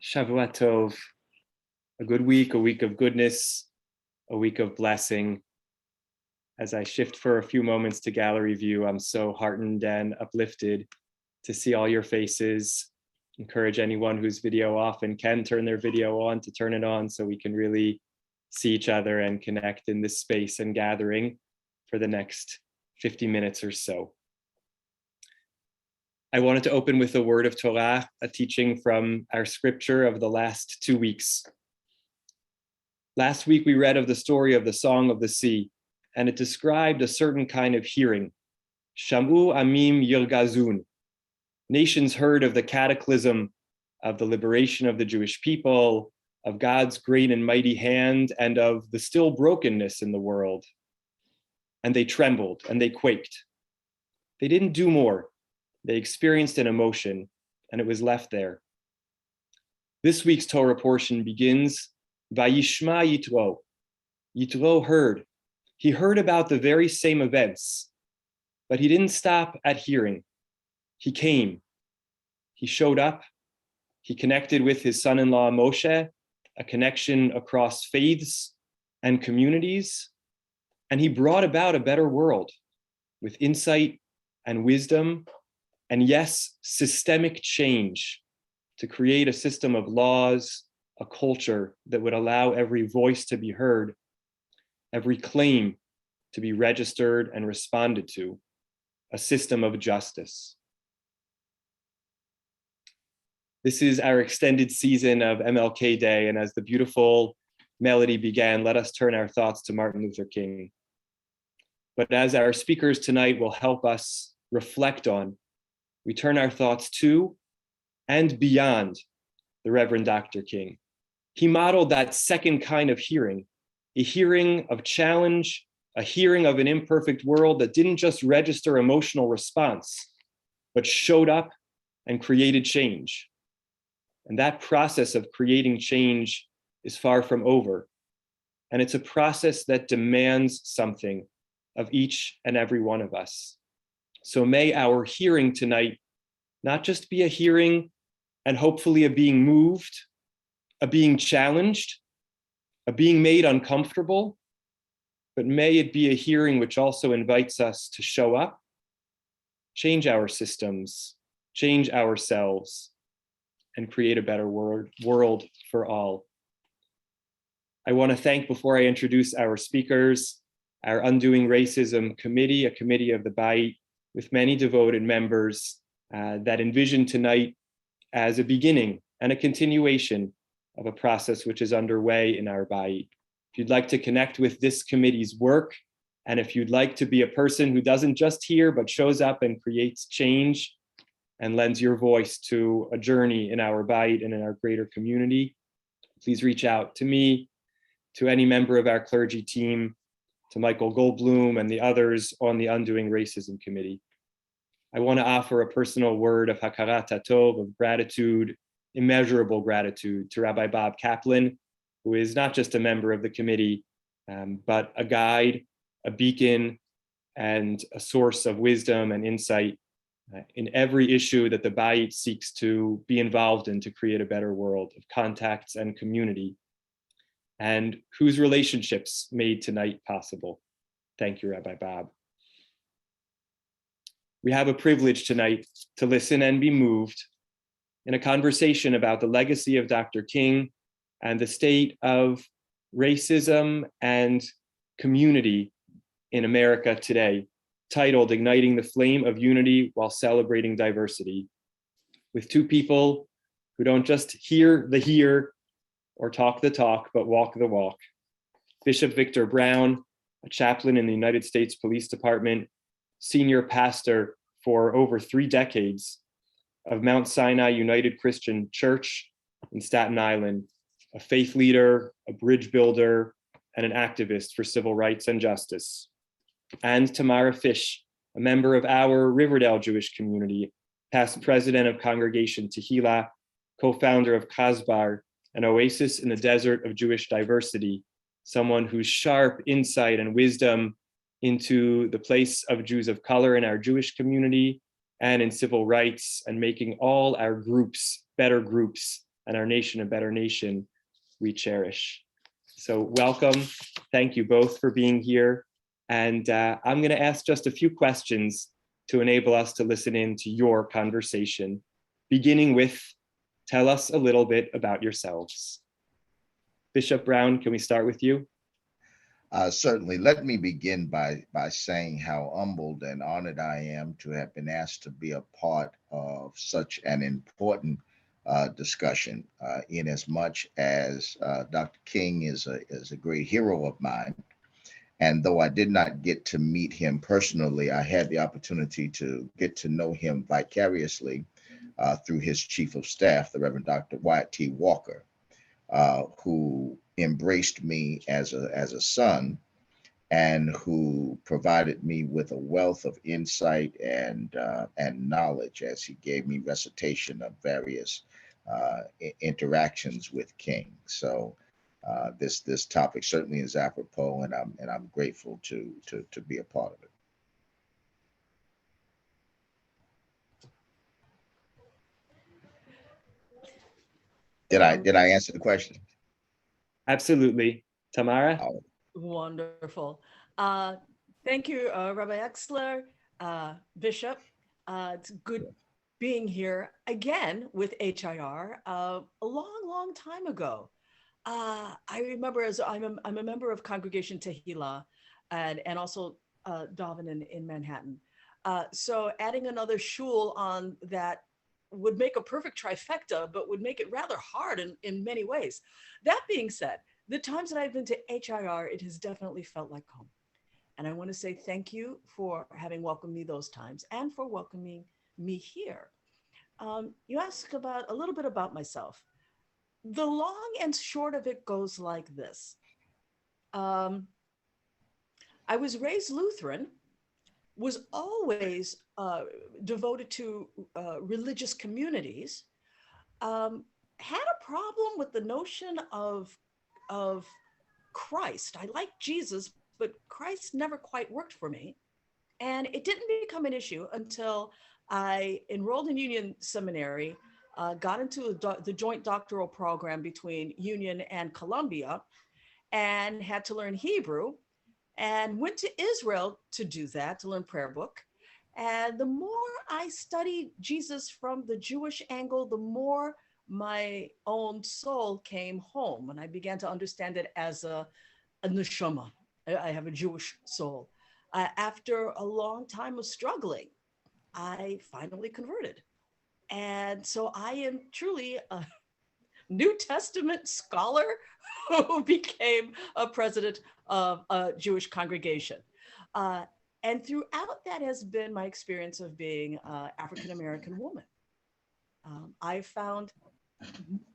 Shavua Tov, a good week, a week of goodness, a week of blessing. As I shift for a few moments to gallery view, I'm so heartened and uplifted to see all your faces. Encourage anyone whose video off and can turn their video on to turn it on so we can really see each other and connect in this space and gathering for the next 50 minutes or so. I wanted to open with a word of Torah, a teaching from our scripture of the last 2 weeks. Last week, we read of the story of the Song of the Sea, and it described a certain kind of hearing. Shamu amim yirgazun. Nations heard of the cataclysm, of the liberation of the Jewish people, of God's great and mighty hand, and of the still brokenness in the world. And they trembled and they quaked. They didn't do more. They experienced an emotion, and it was left there. This week's Torah portion begins, Vayishma Yitro. Yitro heard. He heard about the very same events, but he didn't stop at hearing. He came. He showed up. He connected with his son-in-law Moshe, a connection across faiths and communities, and he brought about a better world with insight and wisdom, and yes, systemic change to create a system of laws, a culture that would allow every voice to be heard, every claim to be registered and responded to, a system of justice. This is our extended season of MLK Day, and as the beautiful melody began, let us turn our thoughts to Martin Luther King. But as our speakers tonight will help us reflect on, we turn our thoughts to and beyond the Reverend Dr. King. He modeled that second kind of hearing, a hearing of challenge, a hearing of an imperfect world that didn't just register emotional response, but showed up and created change. And that process of creating change is far from over. And it's a process that demands something of each and every one of us. So may our hearing tonight not just be a hearing and hopefully a being moved, a being challenged, a being made uncomfortable, but may it be a hearing which also invites us to show up, change our systems, change ourselves, and create a better world for all. I want to thank, before I introduce our speakers, our Undoing Racism Committee, a committee of the Bayit with many devoted members that envision tonight as a beginning and a continuation of a process which is underway in our Bayit. If you'd like to connect with this committee's work, and if you'd like to be a person who doesn't just hear, but shows up and creates change and lends your voice to a journey in our Bayit and in our greater community, please reach out to me, to any member of our clergy team, to Michael Goldblum and the others on the Undoing Racism Committee. I want to offer a personal word of hakarat hatov, of gratitude, immeasurable gratitude, to Rabbi Bob Kaplan, who is not just a member of the committee, but a guide, a beacon, and a source of wisdom and insight in every issue that the Bayit seeks to be involved in to create a better world of contacts and community, and whose relationships made tonight possible. Thank you, Rabbi Bob. We have a privilege tonight to listen and be moved in a conversation about the legacy of Dr. King and the state of racism and community in America today, titled Igniting the Flame of Unity While Celebrating Diversity, with two people who don't just hear the hear or talk the talk, but walk the walk. Bishop Victor Brown, a chaplain in the United States Police Department, senior pastor for over 3 decades of Mount Sinai United Christian Church in Staten Island, a faith leader, a bridge builder, and an activist for civil rights and justice. And Tamara Fish, a member of our Riverdale Jewish community, past president of Congregation Tehillah, co-founder of Kazbar, an oasis in the desert of Jewish diversity, someone whose sharp insight and wisdom into the place of Jews of color in our Jewish community and in civil rights, and making all our groups better groups and our nation a better nation we cherish. So welcome. Thank you both for being here. And I'm going to ask just a few questions to enable us to listen in to your conversation, beginning with, tell us a little bit about yourselves. Bishop Brown, can we start with you? Certainly. Let me begin by saying how humbled and honored I am to have been asked to be a part of such an important discussion, in as much as Dr. King is a great hero of mine. And though I did not get to meet him personally, I had the opportunity to get to know him vicariously through his chief of staff, the Reverend Dr. Wyatt T. Walker, who embraced me as a son, and who provided me with a wealth of insight and knowledge as he gave me recitation of various interactions with King. So this topic certainly is apropos, and I'm grateful to be a part of it. Did I answer the question? Absolutely. Tamara? Oh, Wonderful. Thank you, Rabbi Exler, Bishop. It's good being here again with HIR a long, long time ago. I remember as I'm a member of Congregation Tehillah and also Daven in Manhattan. So adding another shul on that would make a perfect trifecta, but would make it rather hard in many ways. That being said, the times that I've been to HIR, it has definitely felt like home. And I want to say thank you for having welcomed me those times and for welcoming me here. You ask about a little bit about myself. The long and short of it goes like this. Um, I was raised Lutheran, was always devoted to religious communities, had a problem with the notion of Christ. I like Jesus, but Christ never quite worked for me. And it didn't become an issue until I enrolled in Union Seminary, got into the joint doctoral program between Union and Columbia, and had to learn Hebrew, and went to Israel to do that, to learn prayer book. And the more I studied Jesus from the Jewish angle, the more my own soul came home. And I began to understand it as a neshama. I have a Jewish soul. After a long time of struggling, I finally converted. And so I am truly a New Testament scholar who became a president of a Jewish congregation. Uh, and throughout that has been my experience of being an African American woman. I found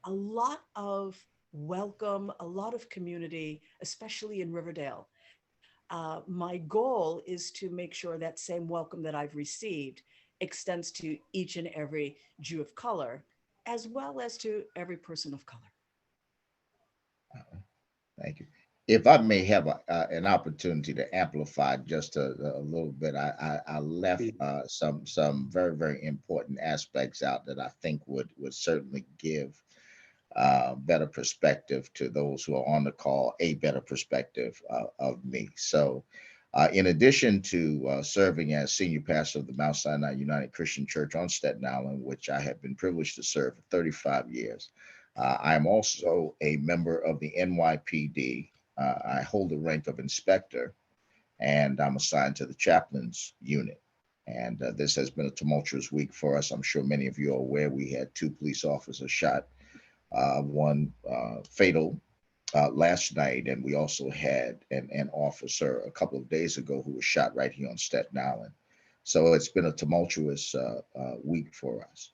a lot of welcome, a lot of community, especially in Riverdale. My goal is to make sure that same welcome that I've received extends to each and every Jew of color, as well as to every person of color. thank you. If I may have an opportunity to amplify just a little bit, I left some very, very important aspects out that I think would certainly give better perspective to those who are on the call, a better perspective of me. So, in addition to serving as senior pastor of the Mount Sinai United Christian Church on Staten Island, which I have been privileged to serve for 35 years, I am also a member of the NYPD. I hold the rank of inspector, and I'm assigned to the chaplains unit. And this has been a tumultuous week for us. I'm sure many of you are aware we had 2 police officers shot, one fatal last night, and we also had an officer a couple of days ago who was shot right here on Staten Island. So it's been a tumultuous week for us.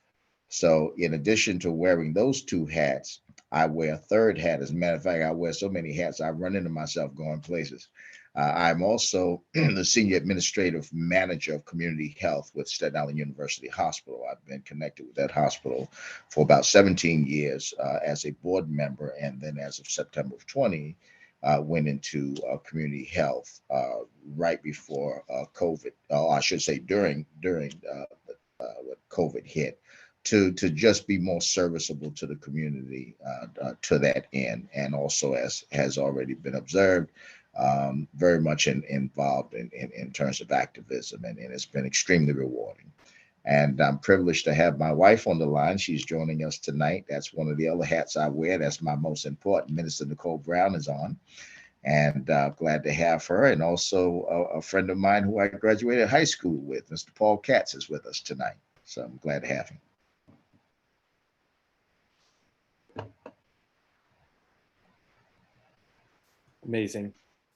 So in addition to wearing those 2 hats, I wear a third hat. As a matter of fact, I wear so many hats, I run into myself going places. I'm also the senior administrative manager of community health with Staten Island University Hospital. I've been connected with that hospital for about 17 years as a board member, and then as of September of 20, went into community health right before COVID. I should say during when COVID hit. to just be more serviceable to the community to that end, and also, as has already been observed, very much involved in terms of activism, and it's been extremely rewarding. And I'm privileged to have my wife on the line. She's joining us tonight. That's one of the other hats I wear. That's my most important. Minister Nicole Brown is on, and glad to have her. And also a friend of mine who I graduated high school with, Mr. Paul Katz, is with us tonight. So I'm glad to have him. Amazing.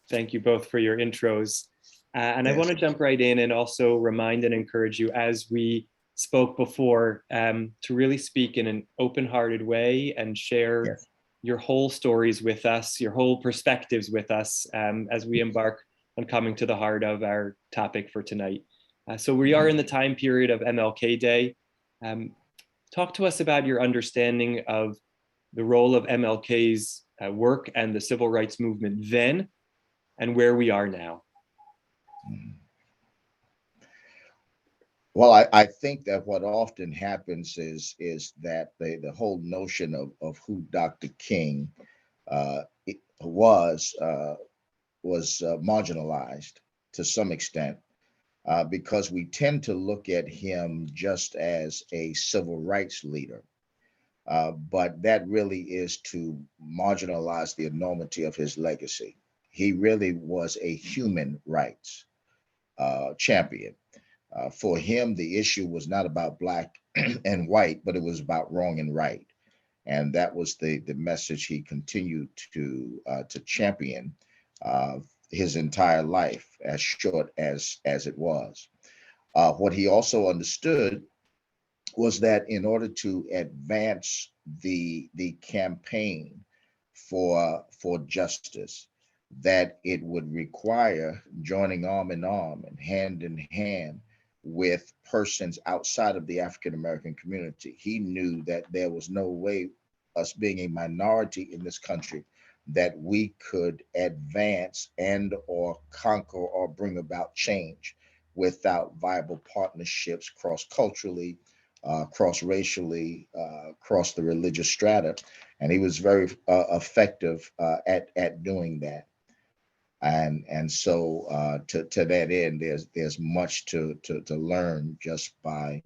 Thank you both for your intros. And I Yes. want to jump right in and also remind and encourage you, as we spoke before, to really speak in an open-hearted way and share Yes. your whole stories with us, your whole perspectives with us, as we embark on coming to the heart of our topic for tonight. So we are in the time period of MLK Day. Talk to us about your understanding of the role of MLK's work and the civil rights movement then, and where we are now. Well, I think that what often happens is that the whole notion of who Dr. King was marginalized to some extent, because we tend to look at him just as a civil rights leader. But that really is to marginalize the enormity of his legacy. He really was a human rights champion. For him, the issue was not about black and white, but it was about wrong and right. And that was the message he continued to champion his entire life, as short as it was. What he also understood was that in order to advance the campaign for justice, that it would require joining arm in arm and hand in hand with persons outside of the African American community. He knew that there was no way, us being a minority in this country, that we could advance and or conquer or bring about change without viable partnerships cross-culturally, cross-racially, across the religious strata. And he was very effective at doing that. And so to that end, there's much to learn just by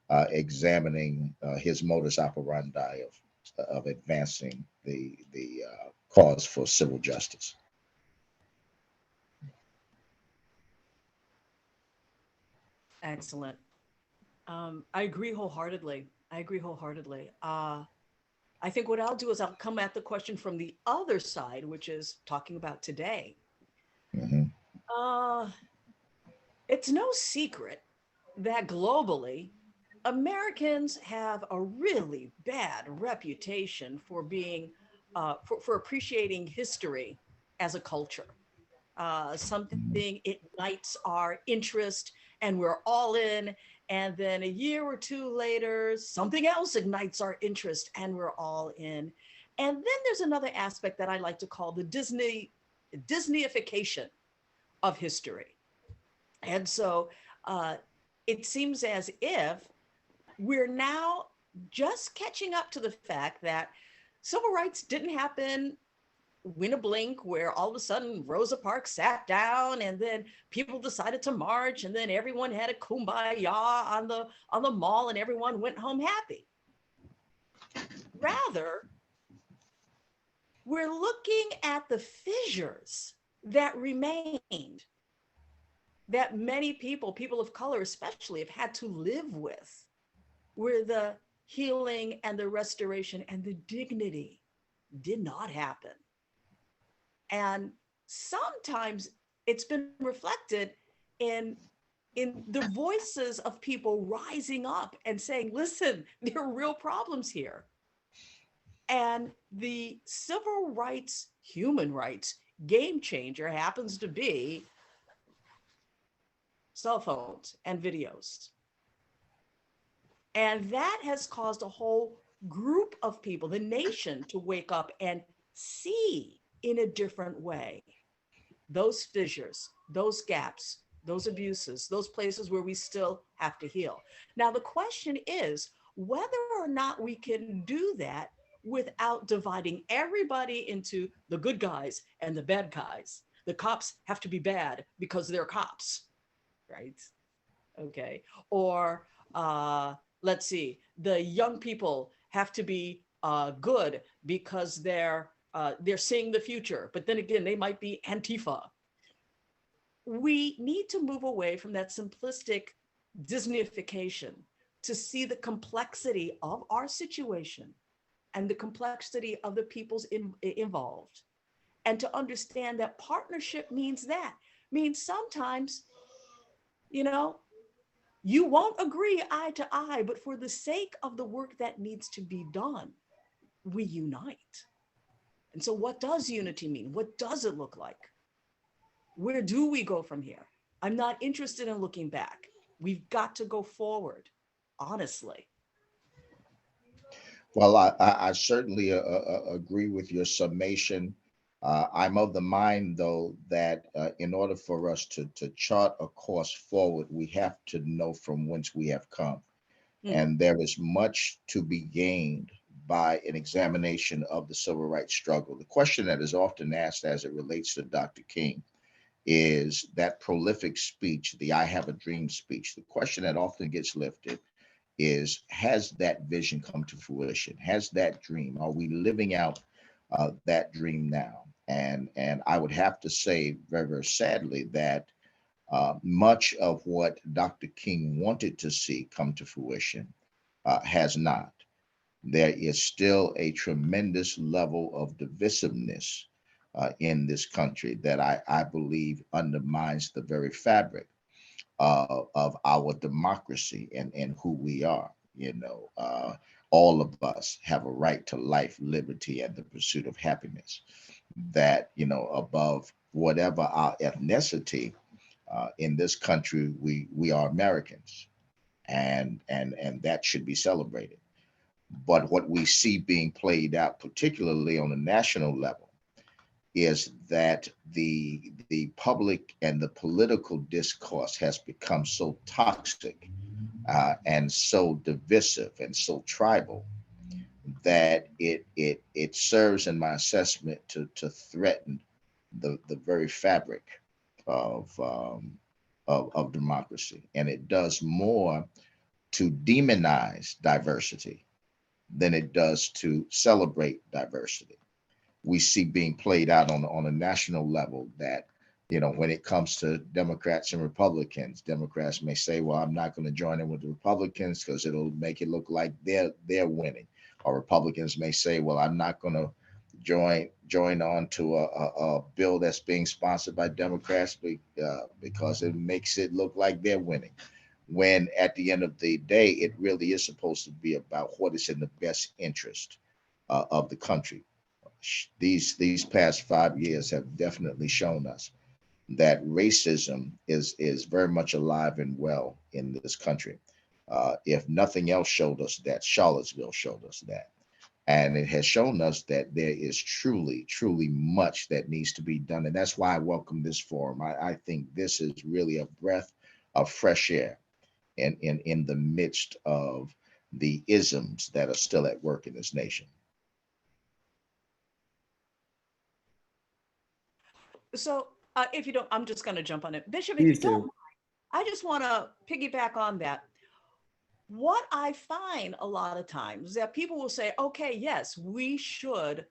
examining his modus operandi of advancing the cause for civil justice. Excellent. I agree wholeheartedly. I think what I'll do is I'll come at the question from the other side, which is talking about today. Mhm. It's no secret that globally, Americans have a really bad reputation for being, for appreciating history as a culture. Something ignites our interest and we're all in. And then a year or two later, something else ignites our interest and we're all in. And then there's another aspect that I like to call the Disneyification of history. And so it seems as if we're now just catching up to the fact that civil rights didn't happen in a blink, where all of a sudden Rosa Parks sat down and then people decided to march and then everyone had a kumbaya on the mall and everyone went home happy. Rather, we're looking at the fissures that remained, that many people of color especially, have had to live with, where the healing and the restoration and the dignity did not happen. And sometimes it's been reflected in the voices of people rising up and saying, listen, there are real problems here. And the civil rights, human rights game changer happens to be cell phones and videos. And that has caused a whole group of people, the nation, to wake up and see in a different way those fissures, those gaps, those abuses, those places where we still have to heal. Now, the question is, whether or not we can do that without dividing everybody into the good guys and the bad guys. The cops have to be bad because they're cops, right? Okay. Or let's see, the young people have to be good because they're seeing the future. But then again, they might be Antifa. We need to move away from that simplistic Disneyification to see the complexity of our situation and the complexity of the peoples involved, and to understand that partnership means sometimes, you know, you won't agree eye to eye, but for the sake of the work that needs to be done, we unite. And so what does unity mean? What does it look like? Where do we go from here? I'm not interested in looking back. We've got to go forward, honestly. Well, I certainly agree with your summation. I'm of the mind, though, that in order for us to chart a course forward, we have to know from whence we have come. And there is much to be gained by an examination of the civil rights struggle. The question that is often asked as it relates to Dr. King is that prolific speech, the I Have a Dream speech. The question that often gets lifted is, has that vision come to fruition? Has that dream, are we living out that dream now? And I would have to say very, very sadly that much of what Dr. King wanted to see come to fruition has not. There is still a tremendous level of divisiveness in this country that I believe undermines the very fabric of our democracy and who we are. All of us have a right to life, liberty, and the pursuit of happiness. That, above whatever our ethnicity in this country, we are Americans, and that should be celebrated. But what we see being played out, particularly on a national level, is that the public and the political discourse has become so toxic and so divisive and so tribal that it serves, in my assessment, to threaten the very fabric of democracy, and it does more to demonize diversity than it does to celebrate diversity. We see being played out on a national level that, when it comes to Democrats and Republicans, Democrats may say, well, I'm not going to join in with the Republicans because it'll make it look like they're winning. Or Republicans may say, well, I'm not going to join on to a bill that's being sponsored by Democrats because it makes it look like they're winning. When at the end of the day, it really is supposed to be about what is in the best interest of the country. These past 5 years have definitely shown us that racism is very much alive and well in this country. If nothing else showed us that, Charlottesville showed us that. And it has shown us that there is truly, truly much that needs to be done. And that's why I welcome this forum. I think this is really a breath of fresh air in the midst of the isms that are still at work in this nation. So if you don't, I'm just going to jump on it. Bishop, if Please you don't do. mind, I just want to piggyback on that. What I find a lot of times that people will say, okay, yes, we should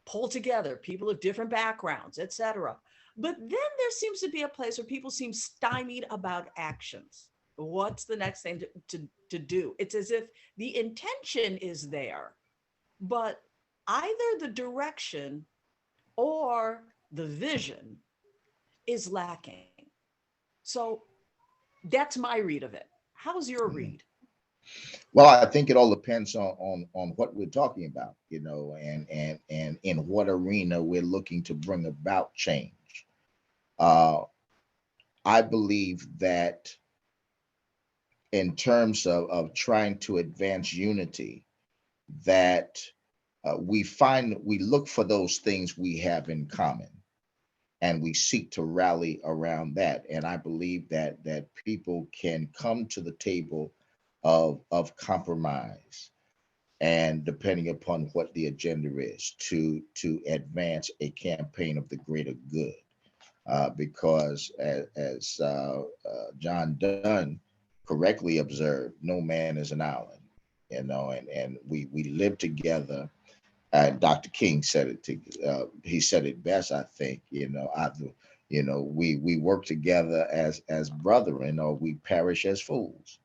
pull together people of different backgrounds, etc. But then there seems to be a place where people seem stymied about actions. What's the next thing to do? It's as if the intention is there, but either the direction or the vision is lacking. So that's my read of it. How's your read? Well, I think it all depends on what we're talking about, and in what arena we're looking to bring about change. I believe that in terms of trying to advance unity, that we look for those things we have in common, and we seek to rally around that. And I believe that people can come to the table of compromise, and depending upon what the agenda is, to advance a campaign of the greater good. Because as John Donne correctly observed, no man is an island, and we live together. Dr. King said it. He said it best, I think. We work together as brethren, or we perish as fools.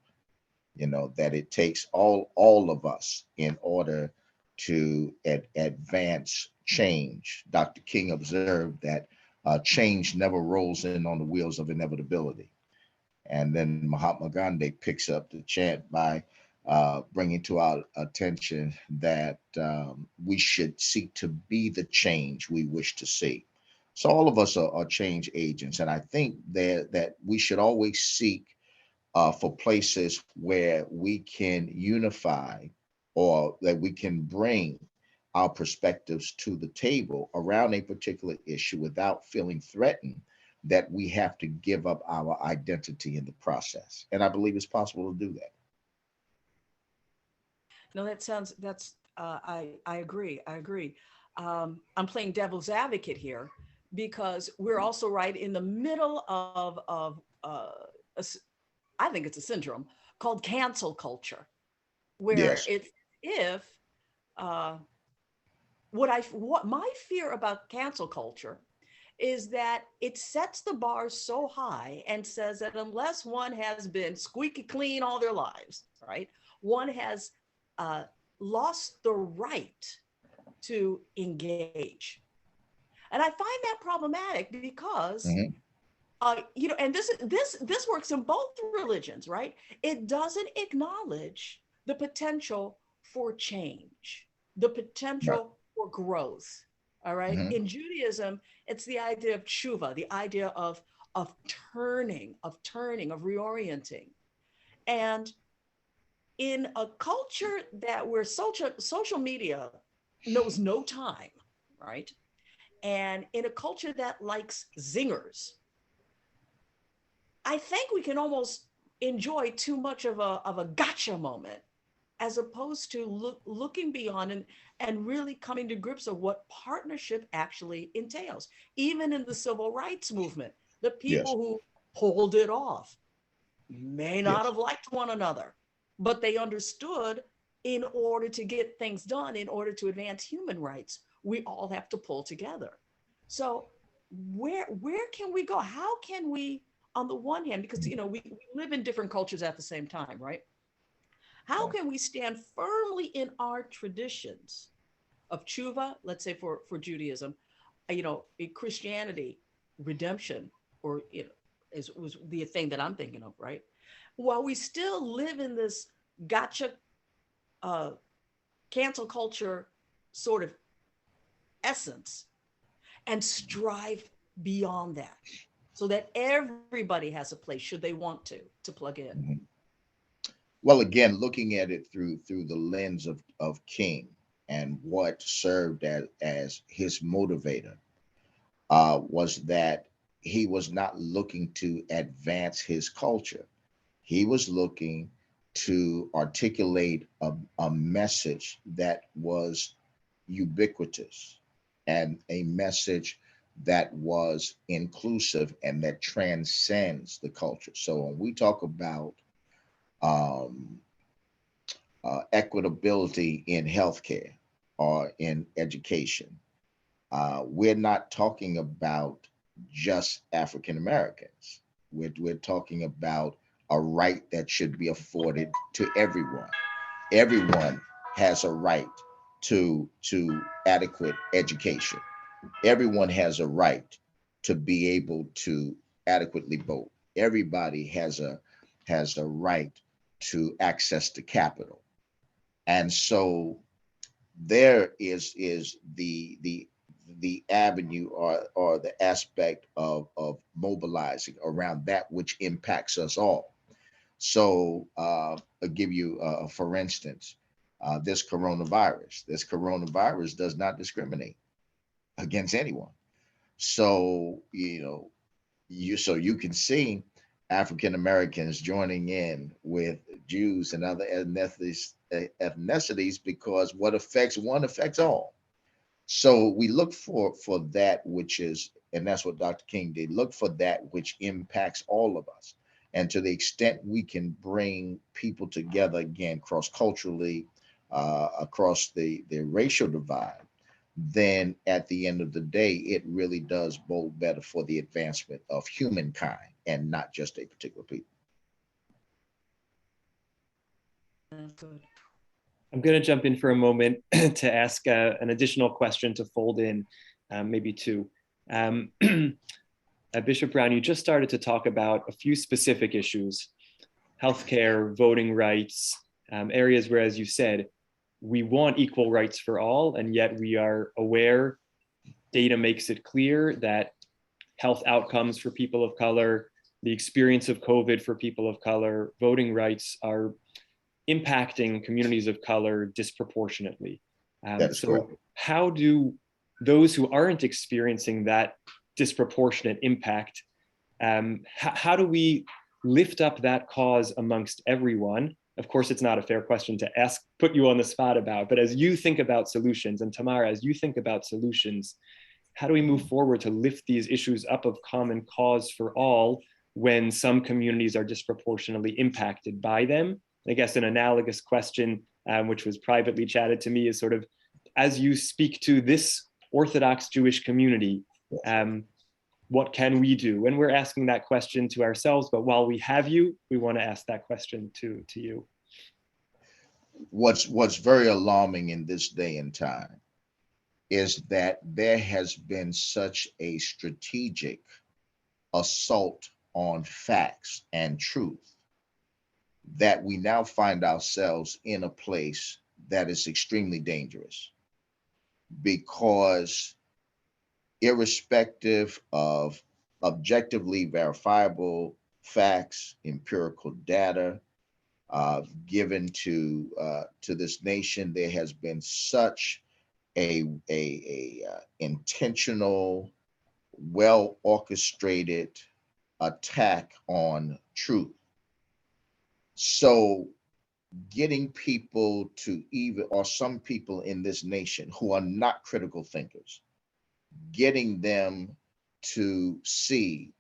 That it takes all of us in order to advance change. Dr. King observed that change never rolls in on the wheels of inevitability. And then Mahatma Gandhi picks up the chant by bringing to our attention that we should seek to be the change we wish to see. So all of us are change agents, and I think that we should always seek for places where we can unify, or that we can bring our perspectives to the table around a particular issue without feeling threatened that we have to give up our identity in the process. And I believe it's possible to do that. No, I agree. I agree. I'm playing devil's advocate here because we're also right in the middle of I think it's a syndrome called cancel culture, where Yes. it's if what my fear about cancel culture is that it sets the bar so high and says that unless one has been squeaky clean all their lives, right, one has lost the right to engage. And I find that problematic because Mhm. and this works in both religions, right? It doesn't acknowledge the potential for change, the Right. potential for growth. All right. Mhm. In Judaism, it's the idea of tshuva, the idea of turning, of reorienting. And in a culture that where social media knows no time, right? And in a culture that likes zingers, I think we can almost enjoy too much of a gotcha moment as opposed to looking beyond and really coming to grips of what partnership actually entails. Even in the civil rights movement, the Yes. people who pulled it off may not Yes. have liked one another, but they understood in order to get things done, in order to advance human rights, we all have to pull together. So where can we go? How can we, on the one hand, because we live in different cultures at the same time, right? How Right. can we stand firmly in our traditions of tshuva, let's say for Judaism, in Christianity, redemption, or was the thing that I'm thinking of, right? While we still live in this gotcha uh, cancel culture sort of essence, and strive beyond that, so that everybody has a place, should they want to plug in. Mhm. Well, again, looking at it through the lens of King and what served as his motivator, was that he was not looking to advance his culture. He was looking to articulate a message that was ubiquitous, and a message that was inclusive and that transcends the culture. So when we talk about um, equitability in healthcare or in education, we're not talking about just African Americans. We're talking about a right that should be afforded to everyone. Everyone has a right to adequate education. Everyone has a right to be able to adequately vote. Everybody has a right to access to capital. And so there is the avenue, or the aspect of mobilizing around that which impacts us all. So I'll give you for instance, this coronavirus does not discriminate against anyone. So you can see African Americans joining in with Jews and other ethnicities, because what affects one affects all. So we look for that which is, and that's what Dr. King did, look for that which impacts all of us. And to the extent we can bring people together again, cross-culturally, across the racial divide, then at the end of the day, it really does bode better for the advancement of humankind and not just a particular people. That's good. I'm going to jump in for a moment to ask an additional question to fold in, maybe two. Bishop Brown, you just started to talk about a few specific issues: healthcare, voting rights, areas where, as you said, we want equal rights for all, and yet we are aware, data makes it clear that health outcomes for people of color, the experience of COVID for people of color, voting rights are impacting communities of color disproportionately. That's so correct. how do those who aren't experiencing that disproportionate impact, how do we lift up that cause amongst everyone? Of course, it's not a fair question to ask, put you on the spot about, but as you think about solutions, and Tamara, as you think about solutions, how do we move forward to lift these issues up of common cause for all when some communities are disproportionately impacted by them? I guess an analogous question, which was privately chatted to me, is sort of, as you speak to this Orthodox Jewish community, what can we do? And we're asking that question to ourselves, but while we have you, we want to ask that question to you. What's very alarming in this day and time is that there has been such a strategic assault on facts and truth that we now find ourselves in a place that is extremely dangerous, because irrespective of objectively verifiable facts, empirical data given to this nation, there has been such a intentional, well orchestrated attack on truth. So getting people to even, or some people in this nation who are not critical thinkers, getting them to see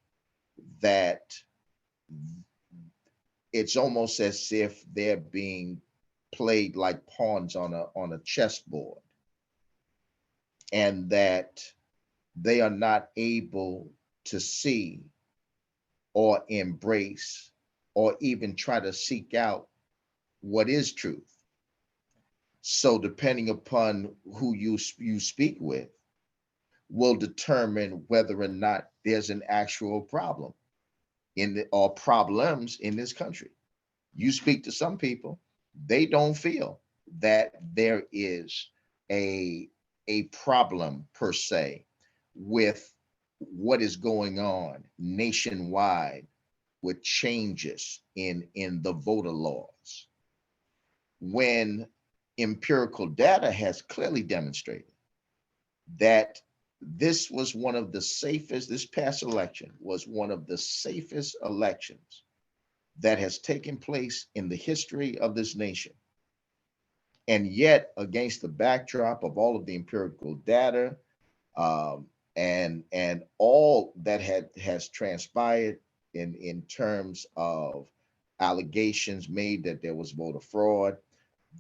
that it's almost as if they're being played like pawns on a chessboard, and that they are not able to see or embrace or even try to seek out what is truth. So depending upon who you speak with will determine whether or not there's an actual problem or problems in this country. You speak to some people, they don't feel that there is a problem per se with what is going on nationwide with changes in the voter laws, when empirical data has clearly demonstrated that this was one of the safest, this past election was one of the safest elections that has taken place in the history of this nation. And yet, against the backdrop of all of the empirical data and all that has transpired in terms of allegations made that there was voter fraud,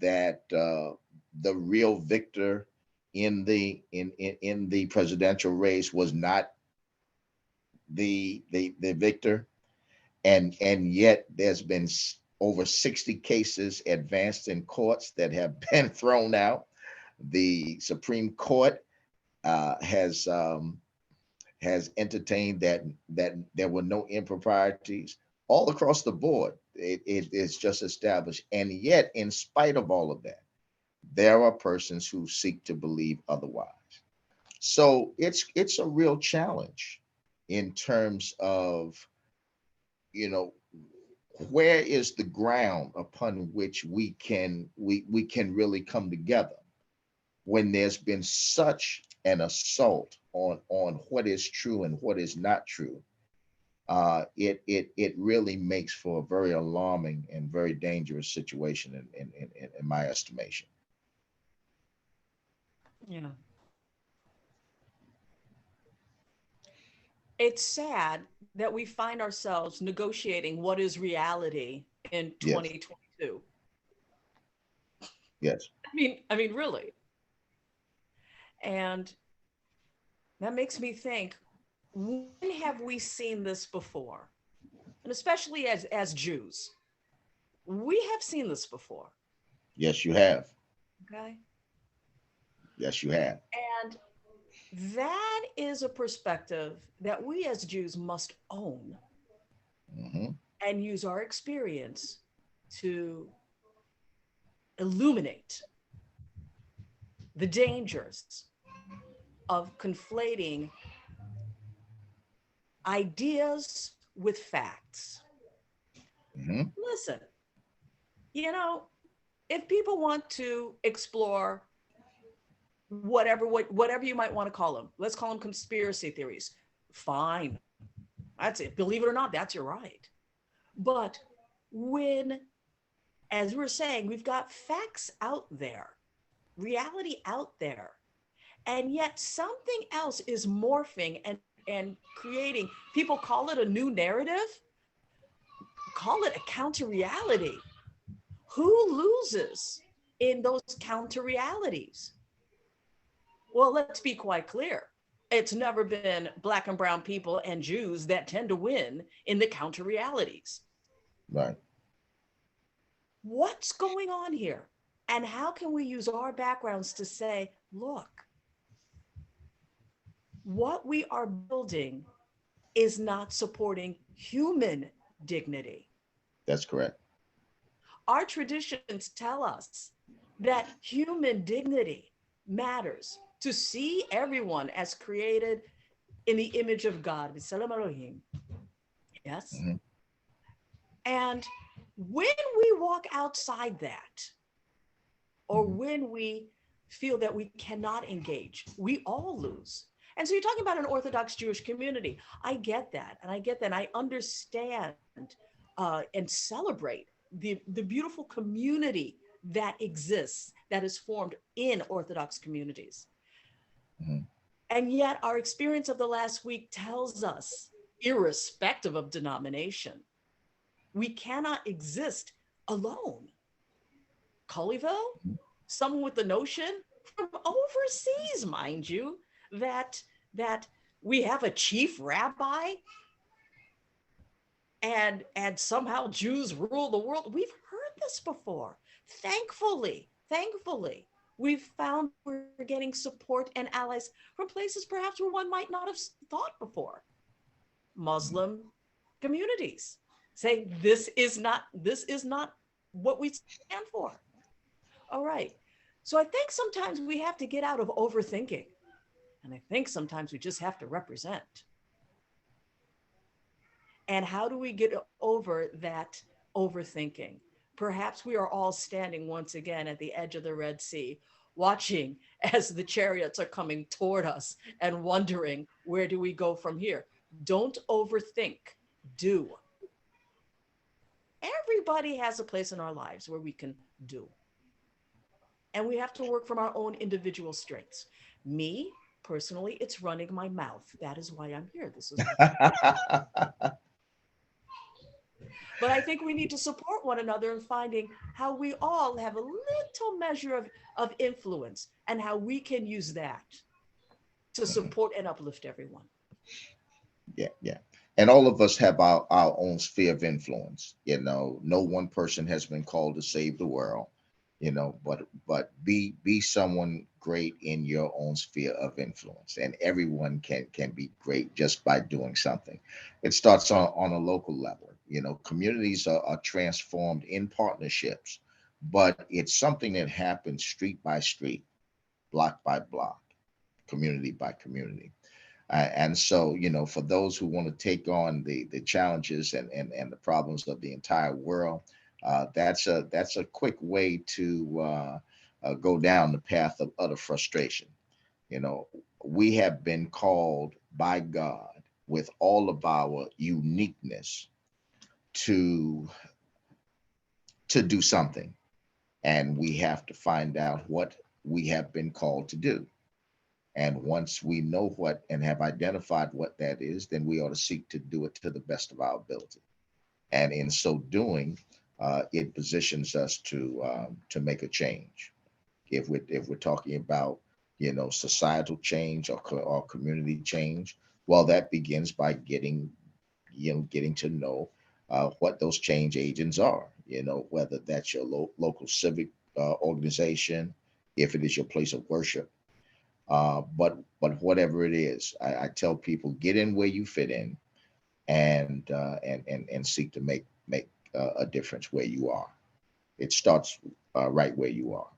that the real victor in the presidential race was not the victor, and yet there's been over 60 cases advanced in courts that have been thrown out. The Supreme Court has entertained that there were no improprieties all across the board. It is just established, and yet, in spite of all of that, there are persons who seek to believe otherwise. So it's a real challenge in terms of, where is the ground upon which we can really come together when there's been such an assault on what is true and what is not true, it really makes for a very alarming and very dangerous situation in my estimation. Yeah. It's sad that we find ourselves negotiating what is reality in Yes, 2022. yes, I mean, really. And that makes me think, when have we seen this before? And especially as Jews, we have seen this before. yes, you have. Okay. Yes, you have. And that is a perspective that we as Jews must own Hmm. and use our experience to illuminate the dangers of conflating ideas with facts. Hmm. Listen, you know, if people want to explore whatever you might want to call them, let's call them conspiracy theories. Fine. That's it. Believe it or not, that's your right. But when, as we're saying, we've got facts out there, reality out there, and yet something else is morphing and creating, people call it a new narrative, call it a counter reality. Who loses in those counter realities? Well, let's be quite clear. It's never been Black and brown people and Jews that tend to win in the counter realities. Right. What's going on here? And how can we use our backgrounds to say, look, what we are building is not supporting human dignity. That's correct. Our traditions tell us that human dignity matters, to see everyone as created in the image of God. Yes. Hmm. And when we walk outside that, or Hmm. when we feel that we cannot engage, we all lose. And so you're talking about an Orthodox Jewish community. I get that. And I get that. And I understand and celebrate the beautiful community that exists, that is formed in Orthodox communities. Hmm. And yet, our experience of the last week tells us, irrespective of denomination, we cannot exist alone. Colleyville, someone with the notion from overseas, mind you, that we have a chief rabbi and somehow Jews rule the world. We've heard this before. Thankfully, we've found we're getting support and allies from places perhaps where one might not have thought before. Muslim communities saying this is not what we stand for. All right. So I think sometimes we have to get out of overthinking. And I think sometimes we just have to represent. And how do we get over that overthinking? Perhaps we are all standing once again at the edge of the Red Sea, watching as the chariots are coming toward us and wondering, where do we go from here? Don't overthink, do. Everybody has a place in our lives where we can do. And we have to work from our own individual strengths. Me, personally, it's running my mouth. That is why I'm here. This is But I think we need to support one another in finding how we all have a little measure of influence and how we can use that to support and uplift everyone. Yeah, yeah. And all of us have our own sphere of influence. No one person has been called to save the world, but be someone great in your own sphere of influence. And everyone can be great just by doing something. It starts on a local level. Communities are transformed in partnerships, but it's something that happens street by street, block by block, community by community. And so, for those who want to take on the challenges and the problems of the entire world, that's a quick way to go down the path of utter frustration. You know, we have been called by God with all of our uniqueness to do something. And we have to find out what we have been called to do. And once we know what and have identified what that is, then we ought to seek to do it to the best of our ability. And in so doing, it positions us to make a change. If we're talking about, societal change or community change, well, that begins by getting to know what those change agents are. Whether that's your local civic organization, if it is your place of worship, but whatever it is, I tell people, get in where you fit in, and seek to make a difference where you are. It starts right where you are.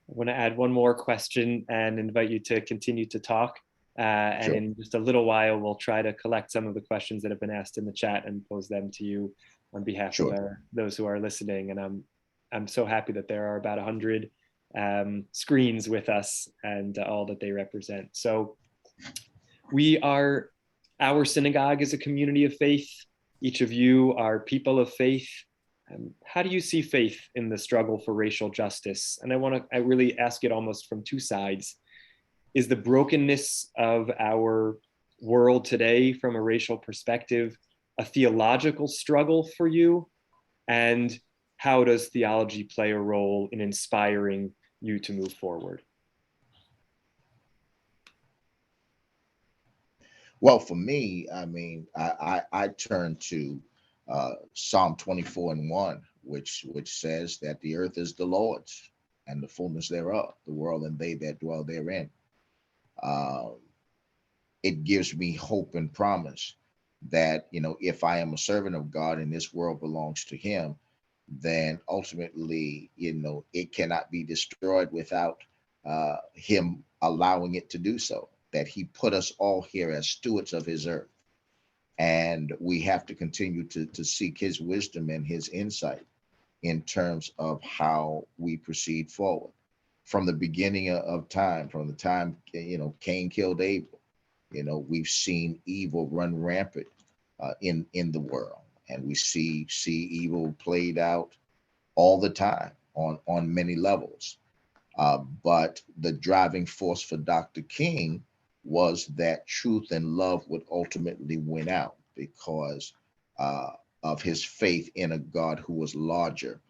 I want to add one more question and invite you to continue to talk. And Sure. in just a little while, we'll try to collect some of the questions that have been asked in the chat and pose them to you on behalf Sure. of those who are listening. And I'm so happy that there are about 100 screens with us and all that they represent. So our synagogue is a community of faith. Each of you are people of faith. How do you see faith in the struggle for racial justice? And I really ask it almost from two sides. Is the brokenness of our world today from a racial perspective a theological struggle for you? And how does theology play a role in inspiring you to move forward? Well, for me, I mean, I turn to Psalm 24:1, which says that the earth is the Lord's and the fullness thereof, the world and they that dwell therein. It gives me hope and promise that, if I am a servant of God and this world belongs to him, then ultimately, it cannot be destroyed without him allowing it to do so, that he put us all here as stewards of his earth. And we have to continue to seek his wisdom and his insight in terms of how we proceed forward. From the beginning of time, from the time, Cain killed Abel, we've seen evil run rampant in the world. And we see evil played out all the time on many levels. But the driving force for Dr. King was that truth and love would ultimately win out because of his faith in a God who was larger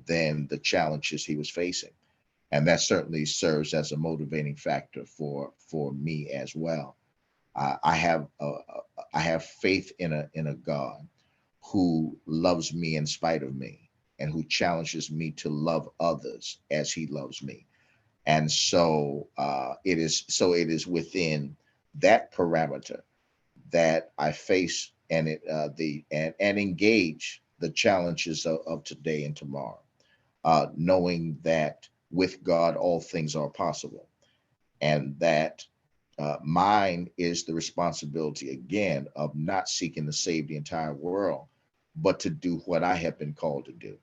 than the challenges he was facing. And that certainly serves as a motivating factor for me as well. I have faith in a God who loves me in spite of me and who challenges me to love others as he loves me. And so it is within that parameter that I face and engage the challenges of today and tomorrow, knowing that with God all things are possible, and that mine is the responsibility again of not seeking to save the entire world, but to do what I have been called to do.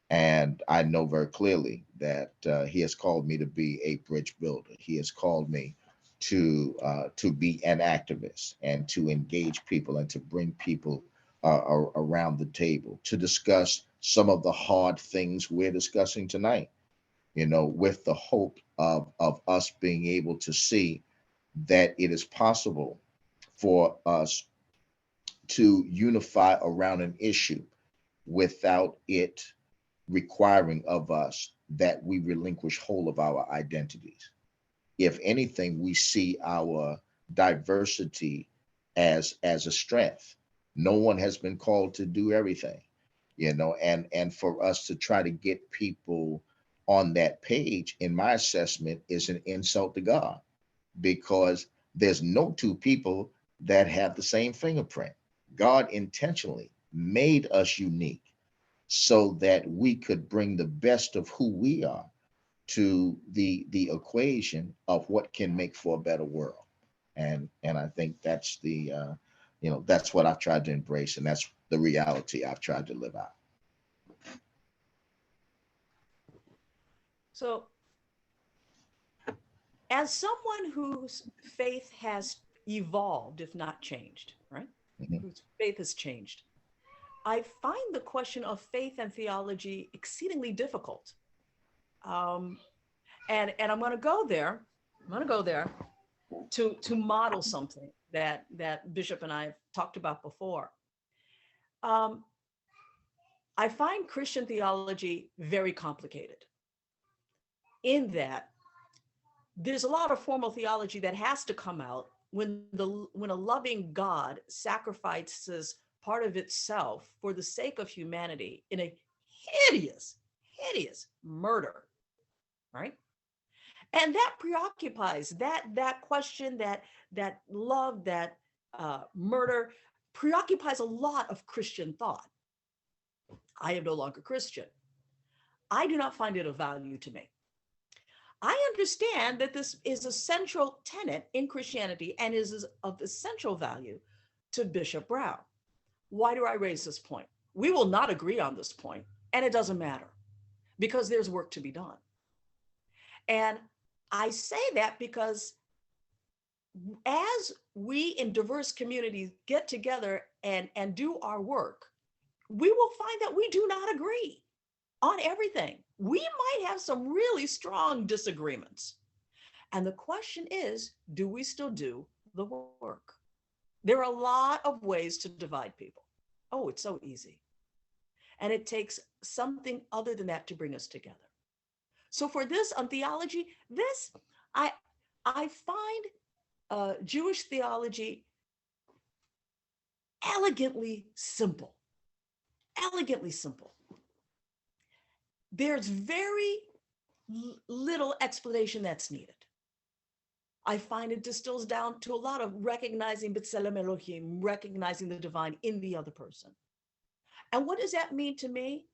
And I know very clearly that he has called me to be a bridge builder. He has called me to be an activist and to engage people and to bring people around the table to discuss some of the hard things we're discussing tonight, with the hope of us being able to see that it is possible for us to unify around an issue without it requiring of us that we relinquish whole of our identities. If anything, we see our diversity as a strength. No one has been called to do everything, and for us to try to get people on that page, in my assessment, is an insult to God, because there's no two people that have the same fingerprint. God intentionally made us unique so that we could bring the best of who we are to the equation of what can make for a better world. And I think that's that's what I've tried to embrace, and that's the reality I've tried to live out. So as someone whose faith has evolved, if not changed, right? Mhm. Whose faith has changed, I find the question of faith and theology exceedingly difficult. And I'm going to go there. I'm going to go there to model something that Bishop and I have talked about before. Um, I find Christian theology very complicated in that there's a lot of formal theology that has to come out when a loving God sacrifices part of itself for the sake of humanity in a hideous murder, right? And that preoccupies that question, that love, that murder preoccupies a lot of Christian thought. I am no longer Christian. I do not find it of value to me. I understand that this is a central tenet in Christianity and is of essential value to Bishop Brown. Why do I raise this point? We will not agree on this point, and it doesn't matter because there's work to be done. And I say that because as we in diverse communities get together and do our work, we will find that we do not agree on everything. We might have some really strong disagreements. And the question is, do we still do the work? There are a lot of ways to divide people. Oh, it's so easy. And it takes something other than that to bring us together. So for this on theology, I find Jewish theology elegantly simple. Elegantly simple. There's very little explanation that's needed. I find it distills down to a lot of recognizing B'Tselem Elohim, recognizing the divine in the other person. And what does that mean to me?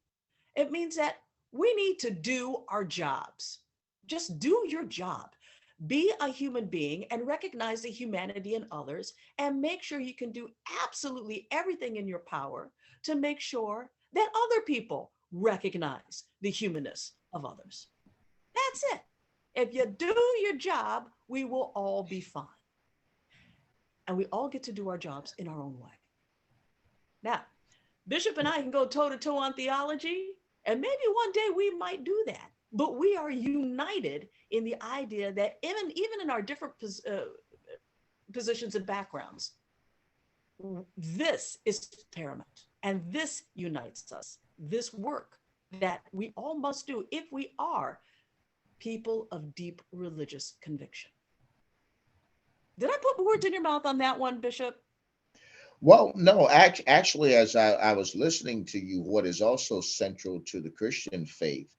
It means that we need to do our jobs. Just do your job. Be a human being and recognize the humanity in others and make sure you can do absolutely everything in your power to make sure that other people recognize the humanness of others. That's it. If you do your job, we will all be fine. And we all get to do our jobs in our own way. Now, Bishop and I can go toe to toe on theology, and maybe one day we might do that. But we are united in the idea that even in our different positions and backgrounds, this is paramount. And this unites us. This work that we all must do if we are people of deep religious conviction. Did I put words in your mouth on that one, Bishop? Well, no, actually, as I was listening to you, what is also central to the Christian faith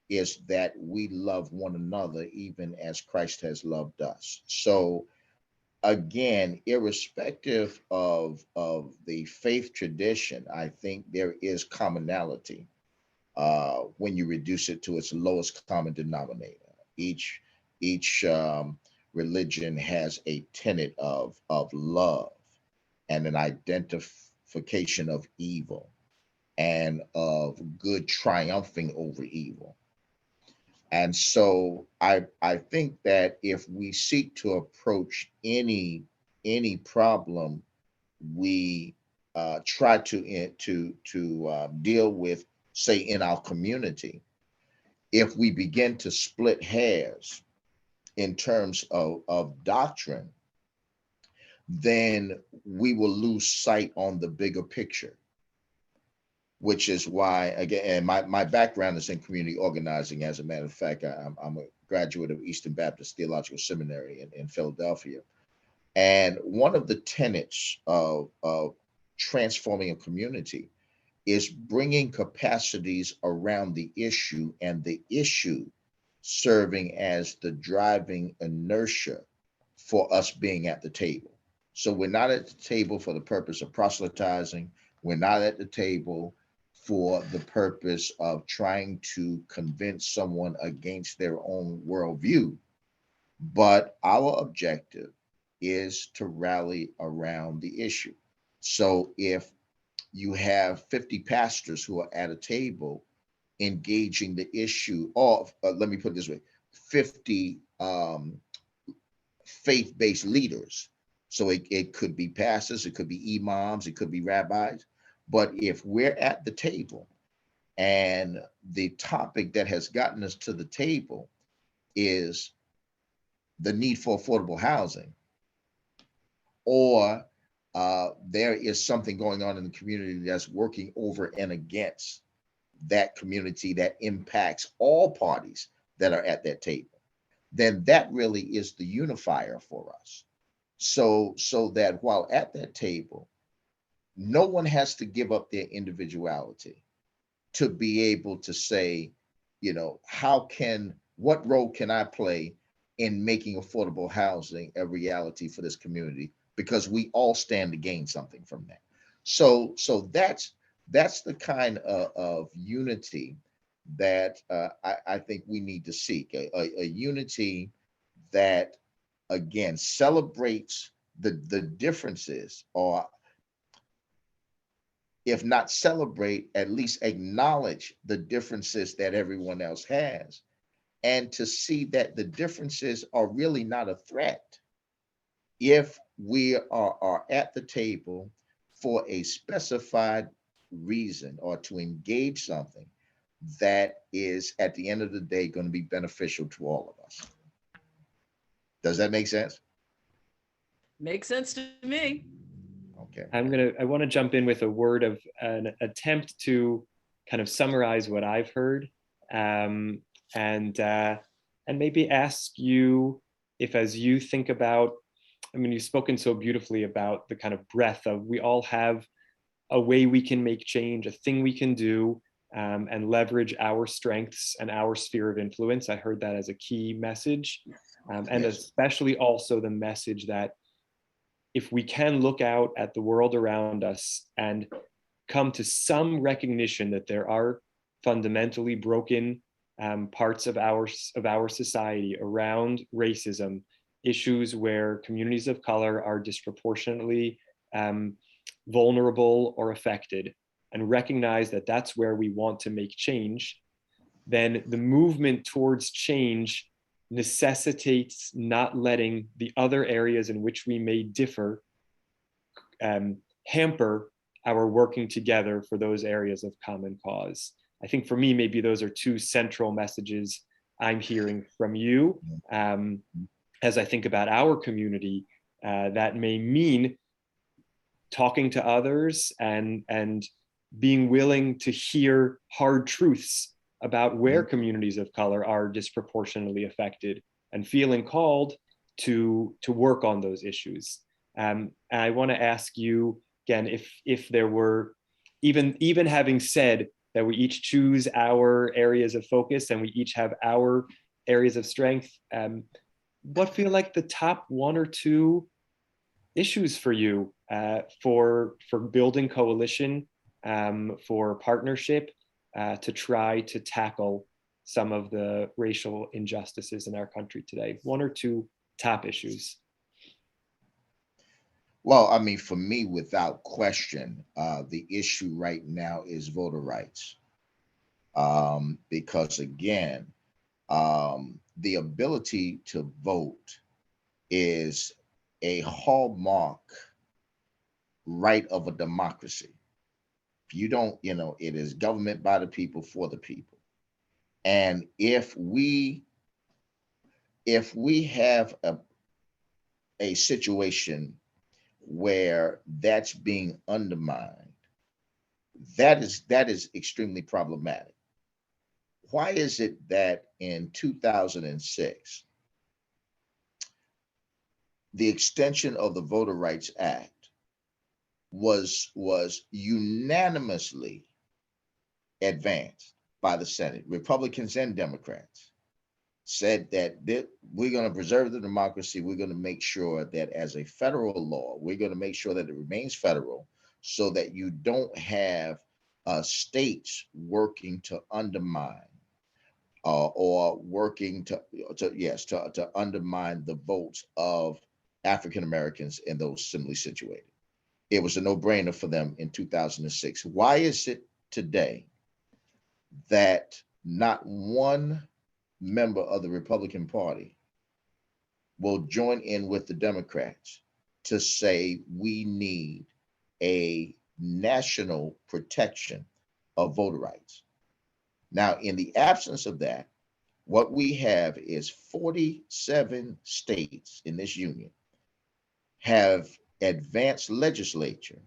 is that we love one another even as Christ has loved us. So again, irrespective of the faith tradition, I think there is commonality when you reduce it to its lowest common denominator. Each religion has a tenet of love and an identification of evil and of good triumphing over evil. And so I think that if we seek to approach any problem, we try to deal with, say, in our community, if we begin to split hairs in terms of doctrine, then we will lose sight on the bigger picture, which is why, again, my background is in community organizing. As a matter of fact, I'm a graduate of Eastern Baptist Theological Seminary in Philadelphia. And one of the tenets of transforming a community is bringing capacities around the issue, and the issue serving as the driving inertia for us being at the table. So we're not at the table for the purpose of proselytizing. We're not at the table for the purpose of trying to convince someone against their own worldview. But our objective is to rally around the issue. So if you have 50 pastors who are at a table engaging the issue of, let me put it this way, 50 faith-based leaders. So it could be pastors, it could be imams, it could be rabbis. But if we're at the table and the topic that has gotten us to the table is the need for affordable housing, or there is something going on in the community that's working over and against that community that impacts all parties that are at that table, then that really is the unifier for us. So that while at that table, no one has to give up their individuality to be able to say, what role can I play in making affordable housing a reality for this community? Because we all stand to gain something from that. So that's the kind of unity that I think we need to seek, a unity that, again, celebrates the differences, or if not celebrate, at least acknowledge the differences that everyone else has, and to see that the differences are really not a threat if we are at the table for a specified reason, or to engage something that is at the end of the day going to be beneficial to all of us. Does that make sense? Makes sense to me. Okay. I want to jump in with a word of an attempt to kind of summarize what I've heard, and maybe ask you if, as you think about, I mean, you've spoken so beautifully about the kind of breadth of, we all have a way we can make change, a thing we can do, and leverage our strengths and our sphere of influence. I heard that as a key message, and Yes. especially also the message that if we can look out at the world around us and come to some recognition that there are fundamentally broken parts of our society around racism, issues where communities of color are disproportionately vulnerable or affected, and recognize that that's where we want to make change, then the movement towards change necessitates not letting the other areas in which we may differ hamper our working together for those areas of common cause. I think for me, maybe those are two central messages I'm hearing from you. As I think about our community, that may mean talking to others and being willing to hear hard truths about where communities of color are disproportionately affected, and feeling called to work on those issues. I want to ask you again, if there were, even having said that we each choose our areas of focus and we each have our areas of strength, what feel like the top one or two issues for you, for building coalition, for partnership, to try to tackle some of the racial injustices in our country today? One or two top issues. Well, I mean, for me, without question, the issue right now is voter rights. Because again, the ability to vote is a hallmark right of a democracy. If you don't, it is government by the people for the people. And if we have a situation where that's being undermined, that is extremely problematic. Why is it that in 2006, the extension of the Voter Rights Act was unanimously advanced by the Senate? Republicans and Democrats said that we're going to preserve the democracy. We're going to make sure that as a federal law, we're going to make sure that it remains federal, so that you don't have states working to undermine or working to undermine the votes of African Americans and those similarly situated. It was a no-brainer for them in 2006. Why is it today that not one member of the Republican Party will join in with the Democrats to say we need a national protection of voter rights. Now, in the absence of that, what we have is 47 states in this union have advanced legislature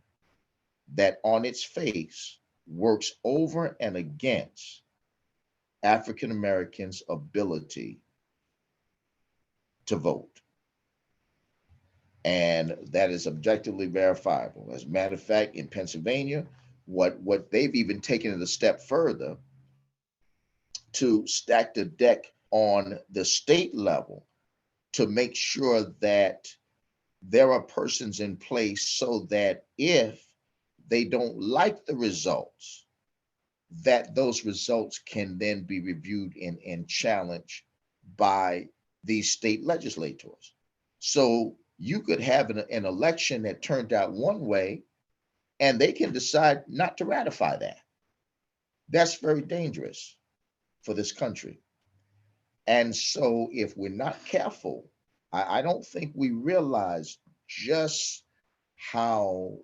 that on its face works over and against African Americans' ability to vote. And that is objectively verifiable. As a matter of fact, in Pennsylvania, what they've even taken it a step further to stack the deck on the state level to make sure that there are persons in place so that if they don't like the results, that those results can then be reviewed and challenged by these state legislators. So you could have an election that turned out one way, and they can decide not to ratify that. That's very dangerous for this country. And so if we're not careful, I don't think we realize just how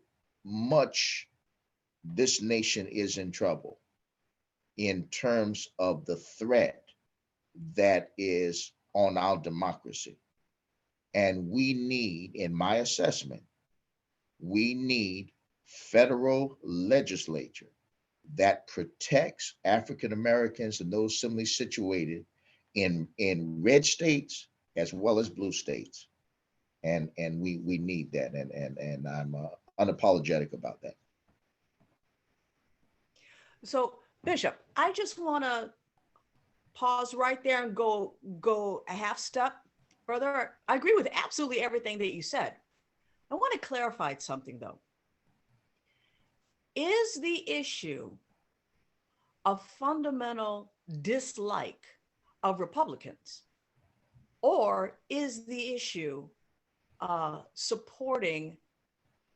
much this nation is in trouble in terms of the threat that is on our democracy. And we need, in my assessment, we need federal legislature that protects African Americans and those similarly situated in red states as well as blue states. And we need that. And I'm unapologetic about that. So, Bishop, I just want to pause right there and go a half step further. I agree with absolutely everything that you said. I want to clarify something though. Is the issue a fundamental dislike of Republicans, or is the issue supporting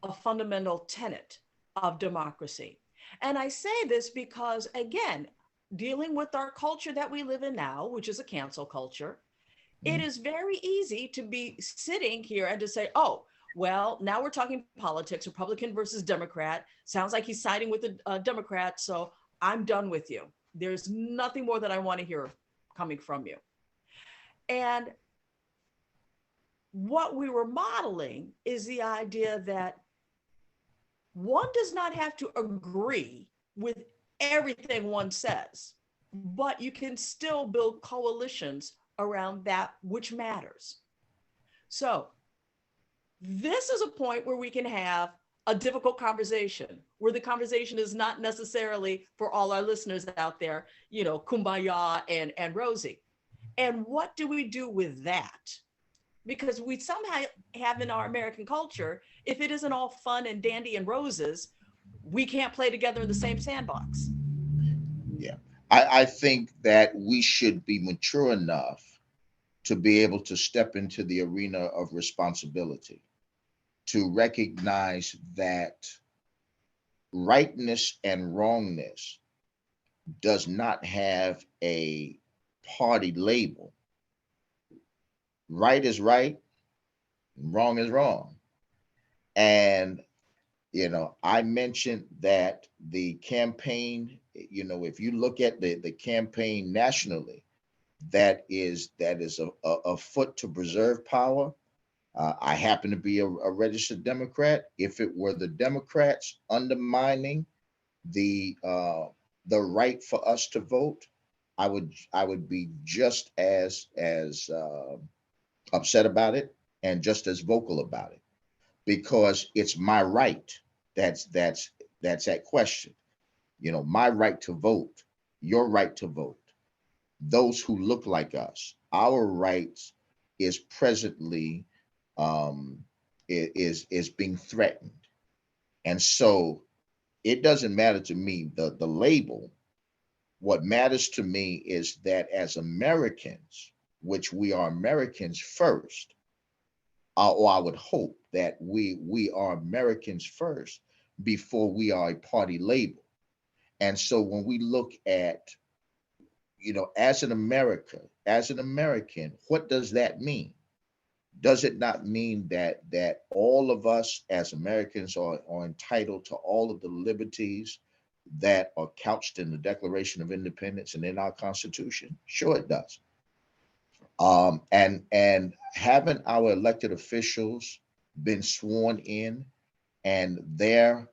a fundamental tenet of democracy? And I say this because, again, dealing with our culture that we live in now, which is a cancel culture, it is very easy to be sitting here and to say, oh, well, now we're talking politics, Republican versus Democrat. Sounds like he's siding with the Democrat, so I'm done with you. There's nothing more that I want to hear coming from you. And what we were modeling is the idea that one does not have to agree with everything one says, but you can still build coalitions around that which matters. So this is a point where we can have a difficult conversation, where the conversation is not necessarily for all our listeners out there, you know, kumbaya and rosy. And what do we do with that? Because we somehow have in our American culture, if it isn't all fun and dandy and roses, we can't play together in the same sandbox. Yeah, I think that we should be mature enough to be able to step into the arena of responsibility, to recognize that rightness and wrongness does not have a party label. Right is right, wrong is wrong. And, you know, I mentioned that the campaign, you know, if you look at the campaign nationally, that is a foot to preserve power. I happen to be a registered Democrat. If it were the Democrats undermining the right for us to vote, I would be just as upset about it and just as vocal about it, because it's my right that's at question. You know, my right to vote, your right to vote, those who look like us, our rights is presently is being threatened. And so it doesn't matter to me the label. What matters to me is that as Americans, which we are Americans first, or I would hope that we are Americans first before we are a party label. And so when we look at, you know, as an American, what does that mean? does it not mean that all of us as Americans are entitled to all of the liberties that are couched in the Declaration of Independence and in our Constitution? Sure, it does. And haven't our elected officials been sworn in, and their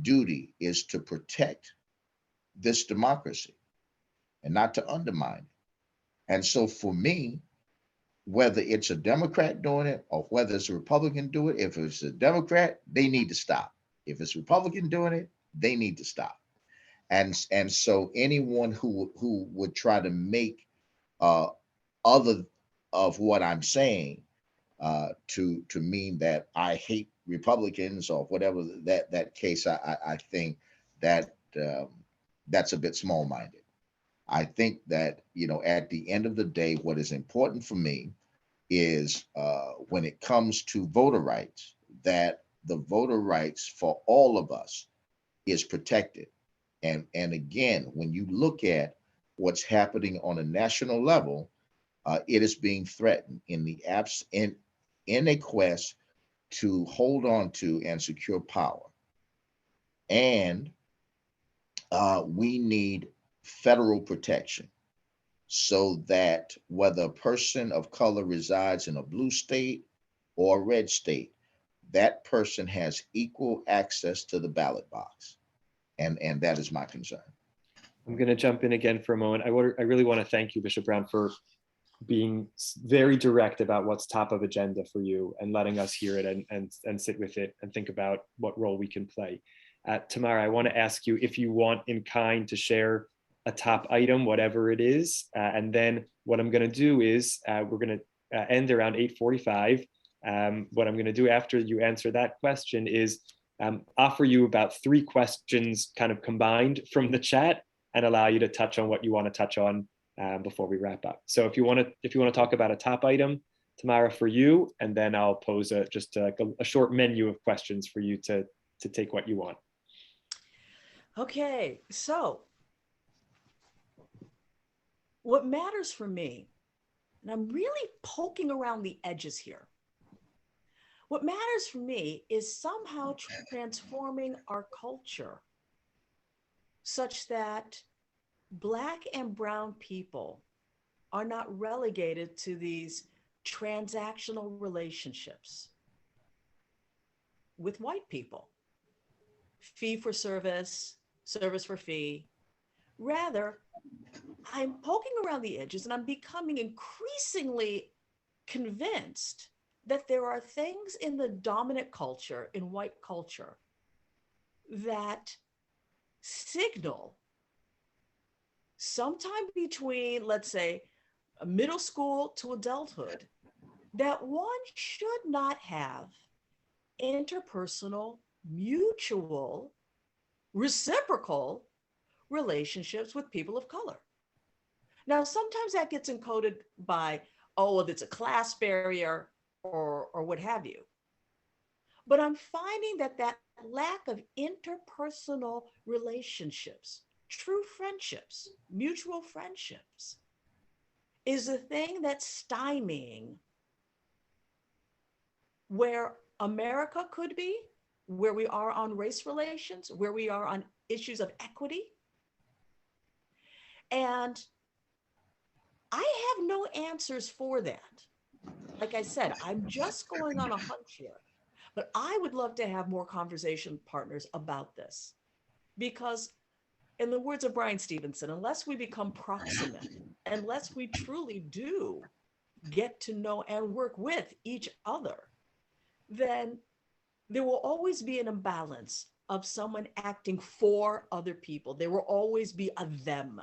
duty is to protect this democracy and not to undermine it? And so for me, whether it's a Democrat doing it or whether it's a Republican doing it, if it's a Democrat, they need to stop. If it's a Republican doing it, they need to stop. And so anyone who would try to make other of what I'm saying to mean that I hate Republicans or whatever that case, I think that that's a bit small-minded. I think that, at the end of the day, what is important for me is when it comes to voter rights, that the voter rights for all of us is protected. And again, when you look at what's happening on a national level, it is being threatened in a quest to hold on to and secure power. And we need federal protection so that whether a person of color resides in a blue state or a red state, that person has equal access to the ballot box. And that is my concern. I'm going to jump in again for a moment. I really want to thank you, Bishop Brown, for being very direct about what's top of agenda for you and letting us hear it and sit with it and think about what role we can play. Tamara, I want to ask you if you want in kind to share a top item, whatever it is. And then what I'm going to do is we're going to end around 8:45. What I'm going to do after you answer that question is offer you about 3 questions kind of combined from the chat and allow you to touch on what you want to touch on before we wrap up. So if you want to talk about a top item, Tamara, for you, and then I'll pose just a short menu of questions for you to take what you want. Okay, so what matters for me, and I'm really poking around the edges here, what matters for me is somehow transforming our culture such that Black and brown people are not relegated to these transactional relationships with white people, fee for service, service for fee. Rather, I'm poking around the edges and I'm becoming increasingly convinced that there are things in the dominant culture, in white culture, that signal sometime between, let's say, middle school to adulthood, that one should not have interpersonal, mutual, reciprocal relationships with people of color. Now, sometimes that gets encoded by, oh, well, it's a class barrier or what have you. But I'm finding that lack of interpersonal relationships, true friendships, mutual friendships, is the thing that's stymieing where America could be, where we are on race relations, where we are on issues of equity. And I have no answers for that. Like I said, I'm just going on a hunch here, but I would love to have more conversation partners about this, because in the words of Brian Stevenson, unless we become proximate, unless we truly do get to know and work with each other, then there will always be an imbalance of someone acting for other people. There will always be a them.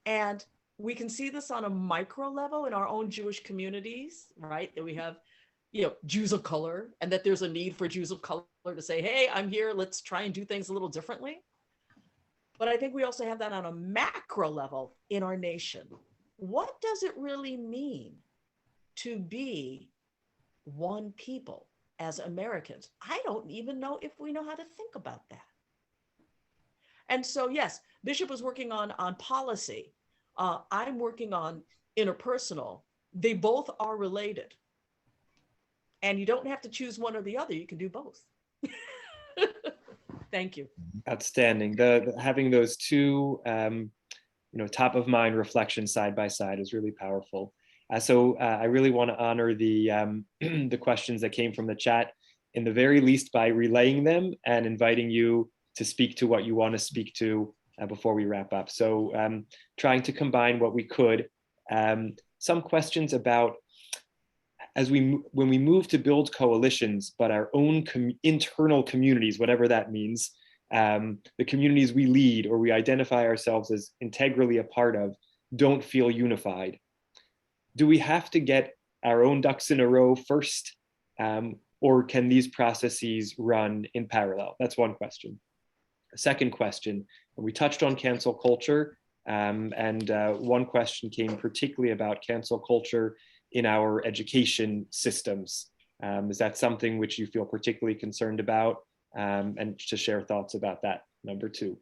And we can see this on a micro level in our own Jewish communities, right? That we have, Jews of color, and that there's a need for Jews of color to say, hey, I'm here, let's try and do things a little differently. But I think we also have that on a macro level in our nation. What does it really mean to be one people as Americans? I don't even know if we know how to think about that. And so, yes, Bishop was working on policy. I'm working on interpersonal. They both are related. And you don't have to choose one or the other. You can do both. Thank you. Outstanding. Having those two, top of mind reflections side by side is really powerful. So I really want to honor the the questions that came from the chat, in the very least by relaying them and inviting you to speak to what you want to speak to before we wrap up. So trying to combine what we could. Some questions about, when we move to build coalitions, but our own internal communities, whatever that means, the communities we lead or we identify ourselves as integrally a part of, don't feel unified. Do we have to get our own ducks in a row first, or can these processes run in parallel? That's one question. Second question, we touched on cancel culture, and one question came particularly about cancel culture in our education systems. Is that something which you feel particularly concerned about? And to share thoughts about that, number two.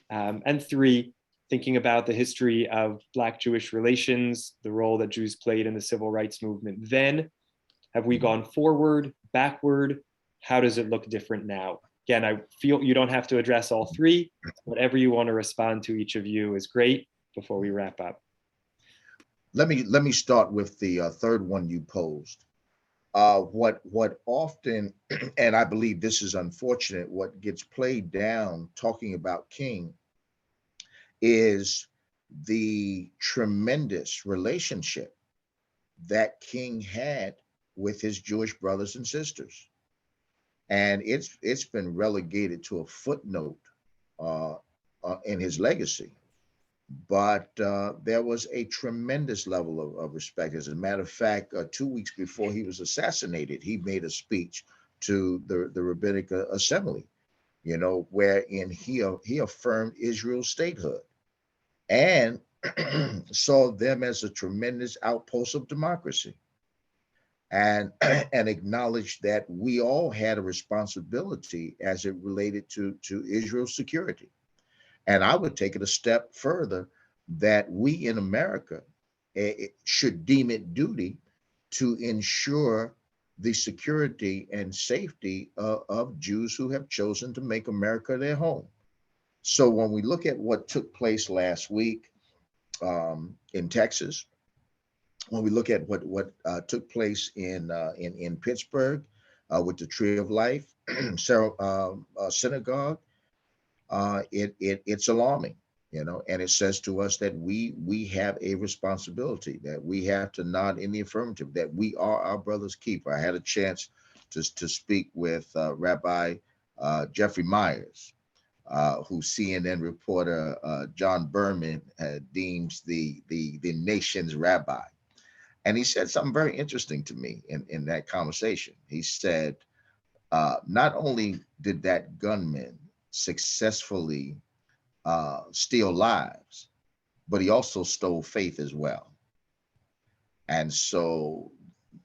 And three, thinking about the history of Black-Jewish relations, the role that Jews played in the civil rights movement then. Have we gone forward, backward? How does it look different now? Again, I feel you don't have to address all three. Whatever you want to respond to, each of you, is great before we wrap up. Let me start with the third one you posed. What often, and I believe this is unfortunate, what gets played down talking about King is the tremendous relationship that King had with his Jewish brothers and sisters. And it's been relegated to a footnote in his legacy. But there was a tremendous level of respect. As a matter of fact, 2 weeks before he was assassinated, he made a speech to the Rabbinic Assembly, wherein he affirmed Israel's statehood and saw them as a tremendous outpost of democracy, and acknowledged that we all had a responsibility as it related to Israel's security. And I would take it a step further, that we in America should deem it duty to ensure the security and safety of Jews who have chosen to make America their home. So when we look at what took place last week in Texas, when we look at what took place in Pittsburgh with the Tree of Life synagogue, it's alarming, and it says to us that we have a responsibility, that we have to nod in the affirmative, that we are our brother's keeper. I had a chance to speak with Rabbi Jeffrey Myers, who CNN reporter John Berman deems the nation's rabbi. And he said something very interesting to me in that conversation. He said, not only did that gunman successfully steal lives, but he also stole faith as well. And so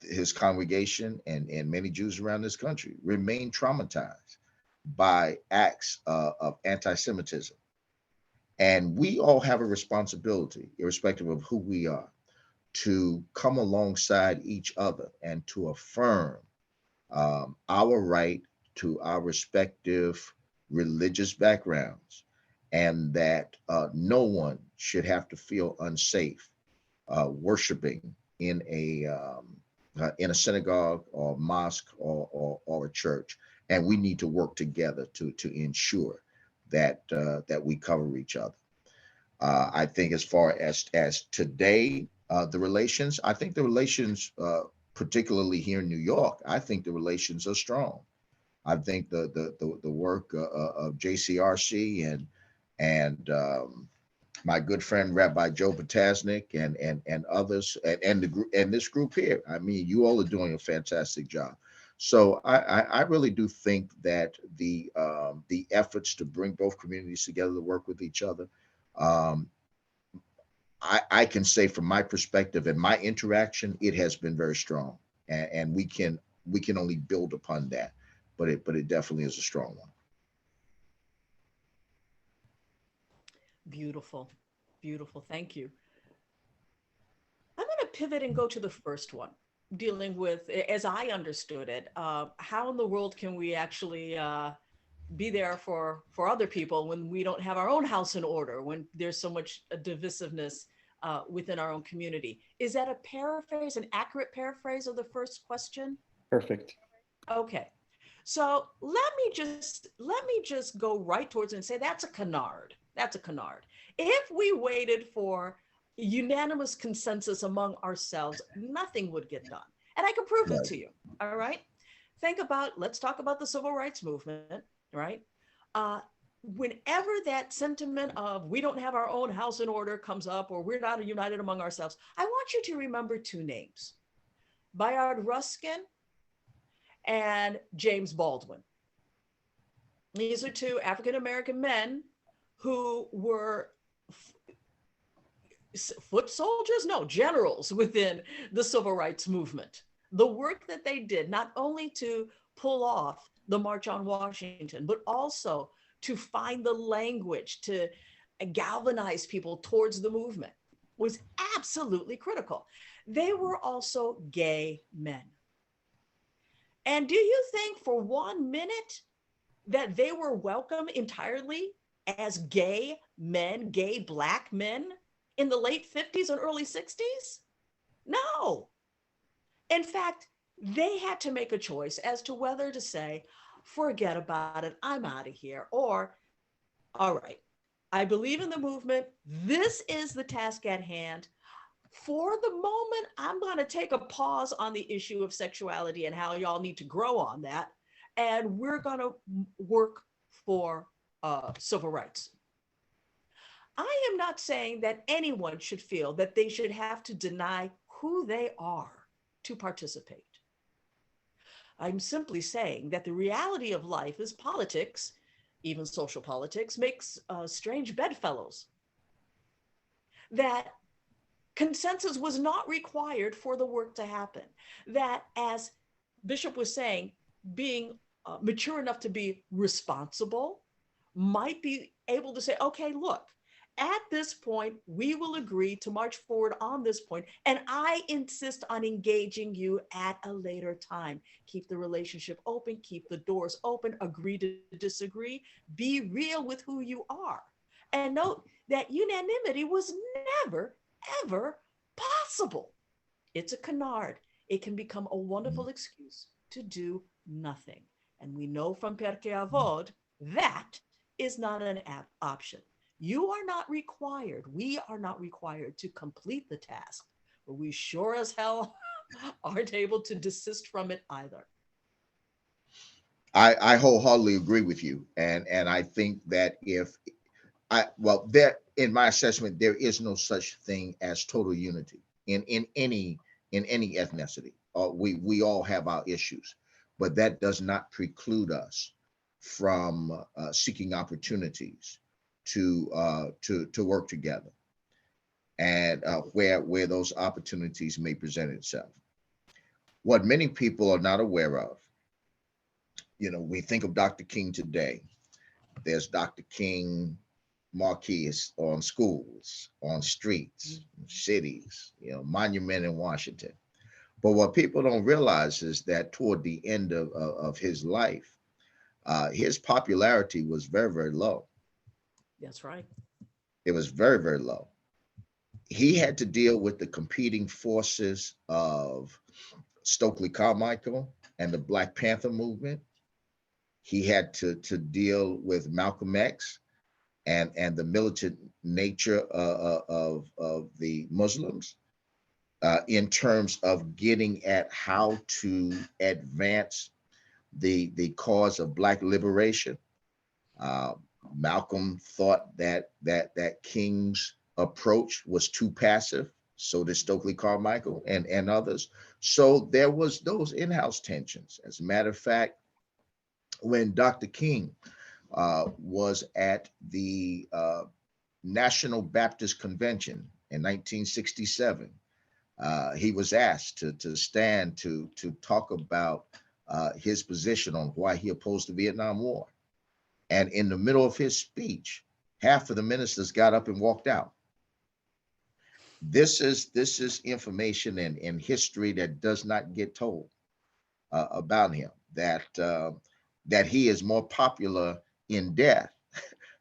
his congregation and many Jews around this country remain traumatized by acts of anti-Semitism. And we all have a responsibility, irrespective of who we are, to come alongside each other and to affirm our right to our respective religious backgrounds, and that no one should have to feel unsafe worshiping in a synagogue or mosque or a church. And we need to work together to ensure that we cover each other. I think as far as today, the relations, I think the relations, particularly here in New York, I think the relations are strong. I think the work of JCRC and my good friend Rabbi Joe Potasnik and others and this group here. I mean, you all are doing a fantastic job. So I really do think that the efforts to bring both communities together to work with each other, I can say from my perspective and my interaction, it has been very strong, and we can only build upon that. But it definitely is a strong one. Beautiful, beautiful. Thank you. I'm going to pivot and go to the first one, dealing with, as I understood it, how in the world can we actually be there for other people when we don't have our own house in order, when there's so much divisiveness within our own community? Is that a paraphrase, an accurate paraphrase of the first question? Perfect. Okay. So let me just go right towards it and say that's a canard. That's a canard. If we waited for unanimous consensus among ourselves, nothing would get done. And I can prove it Right. to you. All right. Let's talk about the civil rights movement, right? Whenever that sentiment of we don't have our own house in order comes up, or we're not united among ourselves, I want you to remember two names: Bayard Ruskin and James Baldwin. These are two African American men who were foot soldiers, no, generals within the civil rights movement. The work that they did, not only to pull off the March on Washington, but also to find the language to galvanize people towards the movement, was absolutely critical. They were also gay men. And do you think for 1 minute that they were welcome entirely as gay men, gay Black men in the late 50s and early 60s? No. In fact, they had to make a choice as to whether to say, forget about it, I'm out of here, or, all right, I believe in the movement. This is the task at hand. For the moment, I'm going to take a pause on the issue of sexuality and how y'all need to grow on that. And we're going to work for civil rights. I am not saying that anyone should feel that they should have to deny who they are to participate. I'm simply saying that the reality of life is politics, even social politics, makes strange bedfellows. That consensus was not required for the work to happen. That, as Bishop was saying, being mature enough to be responsible might be able to say, okay, look, at this point, we will agree to march forward on this point, and I insist on engaging you at a later time. Keep the relationship open, keep the doors open, agree to disagree, be real with who you are. And note that unanimity was never, ever possible. It's a canard. It can become a wonderful excuse to do nothing. And we know from Perché Avod that is not an option. You are not required, we are not required to complete the task, but we sure as hell aren't able to desist from it either. I wholeheartedly agree with you. And I think that there, in my assessment, there is no such thing as total unity in any ethnicity. We all have our issues, but that does not preclude us from seeking opportunities to work together, and where those opportunities may present itself. What many people are not aware of, we think of Dr. King today. There's Dr. King marquees on schools, on streets, cities, monument in Washington. But what people don't realize is that toward the end of his life, his popularity was very, very low. That's right. It was very, very low. He had to deal with the competing forces of Stokely Carmichael and the Black Panther movement. He had to deal with Malcolm X and the militant nature of the Muslims in terms of getting at how to advance the cause of Black liberation. Malcolm thought that King's approach was too passive. So did Stokely Carmichael and others. So there was those in-house tensions. As a matter of fact, when Dr. King was at the National Baptist Convention in 1967, he was asked to stand to talk about his position on why he opposed the Vietnam War. And in the middle of his speech, half of the ministers got up and walked out. this is information and history that does not get told about him, that he is more popular in death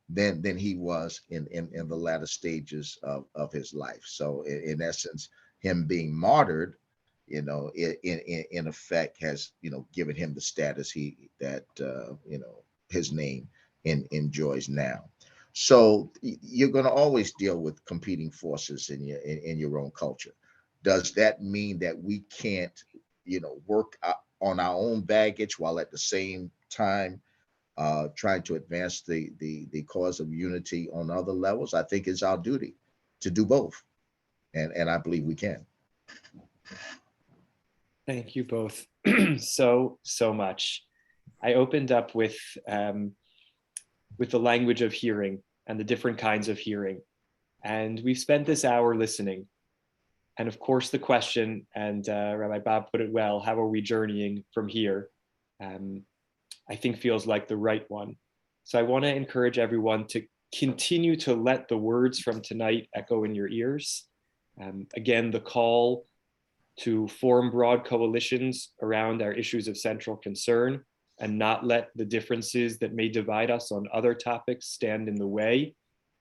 than he was in the latter stages of his life. So in essence, him being martyred, in effect has, given him the status his name enjoys now. So you're going to always deal with competing forces in your own culture. Does that mean that we can't, work on our own baggage while at the same time trying to advance the cause of unity on other levels? I think it's our duty to do both, and I believe we can. Thank you both so much. I opened up with the language of hearing and the different kinds of hearing, and we've spent this hour listening. And of course, the question, and Rabbi Bob put it well, how are we journeying from here? I think feels like the right one. So I want to encourage everyone to continue to let the words from tonight echo in your ears. Again, the call to form broad coalitions around our issues of central concern and not let the differences that may divide us on other topics stand in the way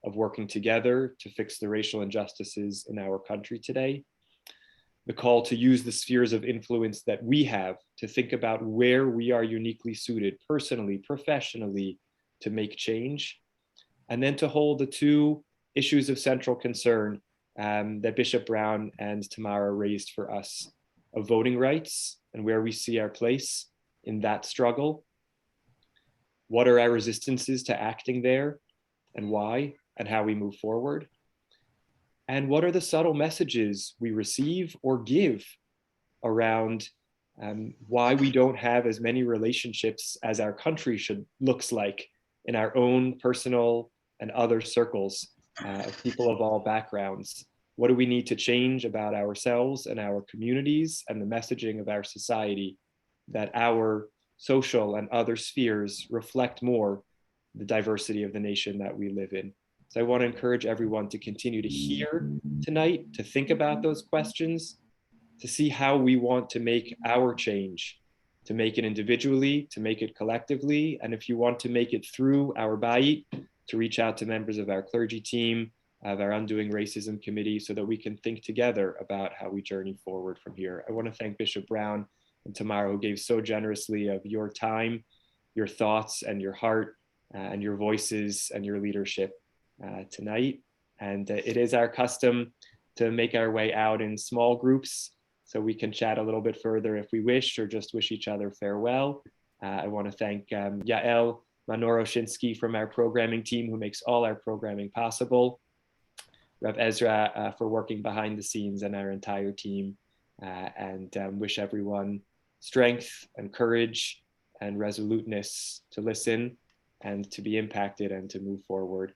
of working together to fix the racial injustices in our country today. The call to use the spheres of influence that we have to think about where we are uniquely suited personally, professionally, to make change. And then to hold the two issues of central concern that Bishop Brown and Tamara raised for us, of voting rights and where we see our place in that struggle. What are our resistances to acting there and why, and how we move forward? And what are the subtle messages we receive or give around why we don't have as many relationships as our country looks like in our own personal and other circles of people of all backgrounds? What do we need to change about ourselves and our communities and the messaging of our society that our social and other spheres reflect more the diversity of the nation that we live in? So I want to encourage everyone to continue to hear tonight, to think about those questions, to see how we want to make our change, to make it individually, to make it collectively, and if you want to make it through our Bayit, to reach out to members of our clergy team, of our Undoing Racism Committee, so that we can think together about how we journey forward from here. I want to thank Bishop Brown and Tamara, who gave so generously of your time, your thoughts, and your heart, and your voices and your leadership tonight. And it is our custom to make our way out in small groups so we can chat a little bit further if we wish, or just wish each other farewell. I want to thank Yael Manor-Oshinsky from our programming team, who makes all our programming possible. Rev Ezra for working behind the scenes, and our entire team, and wish everyone strength and courage and resoluteness to listen and to be impacted and to move forward.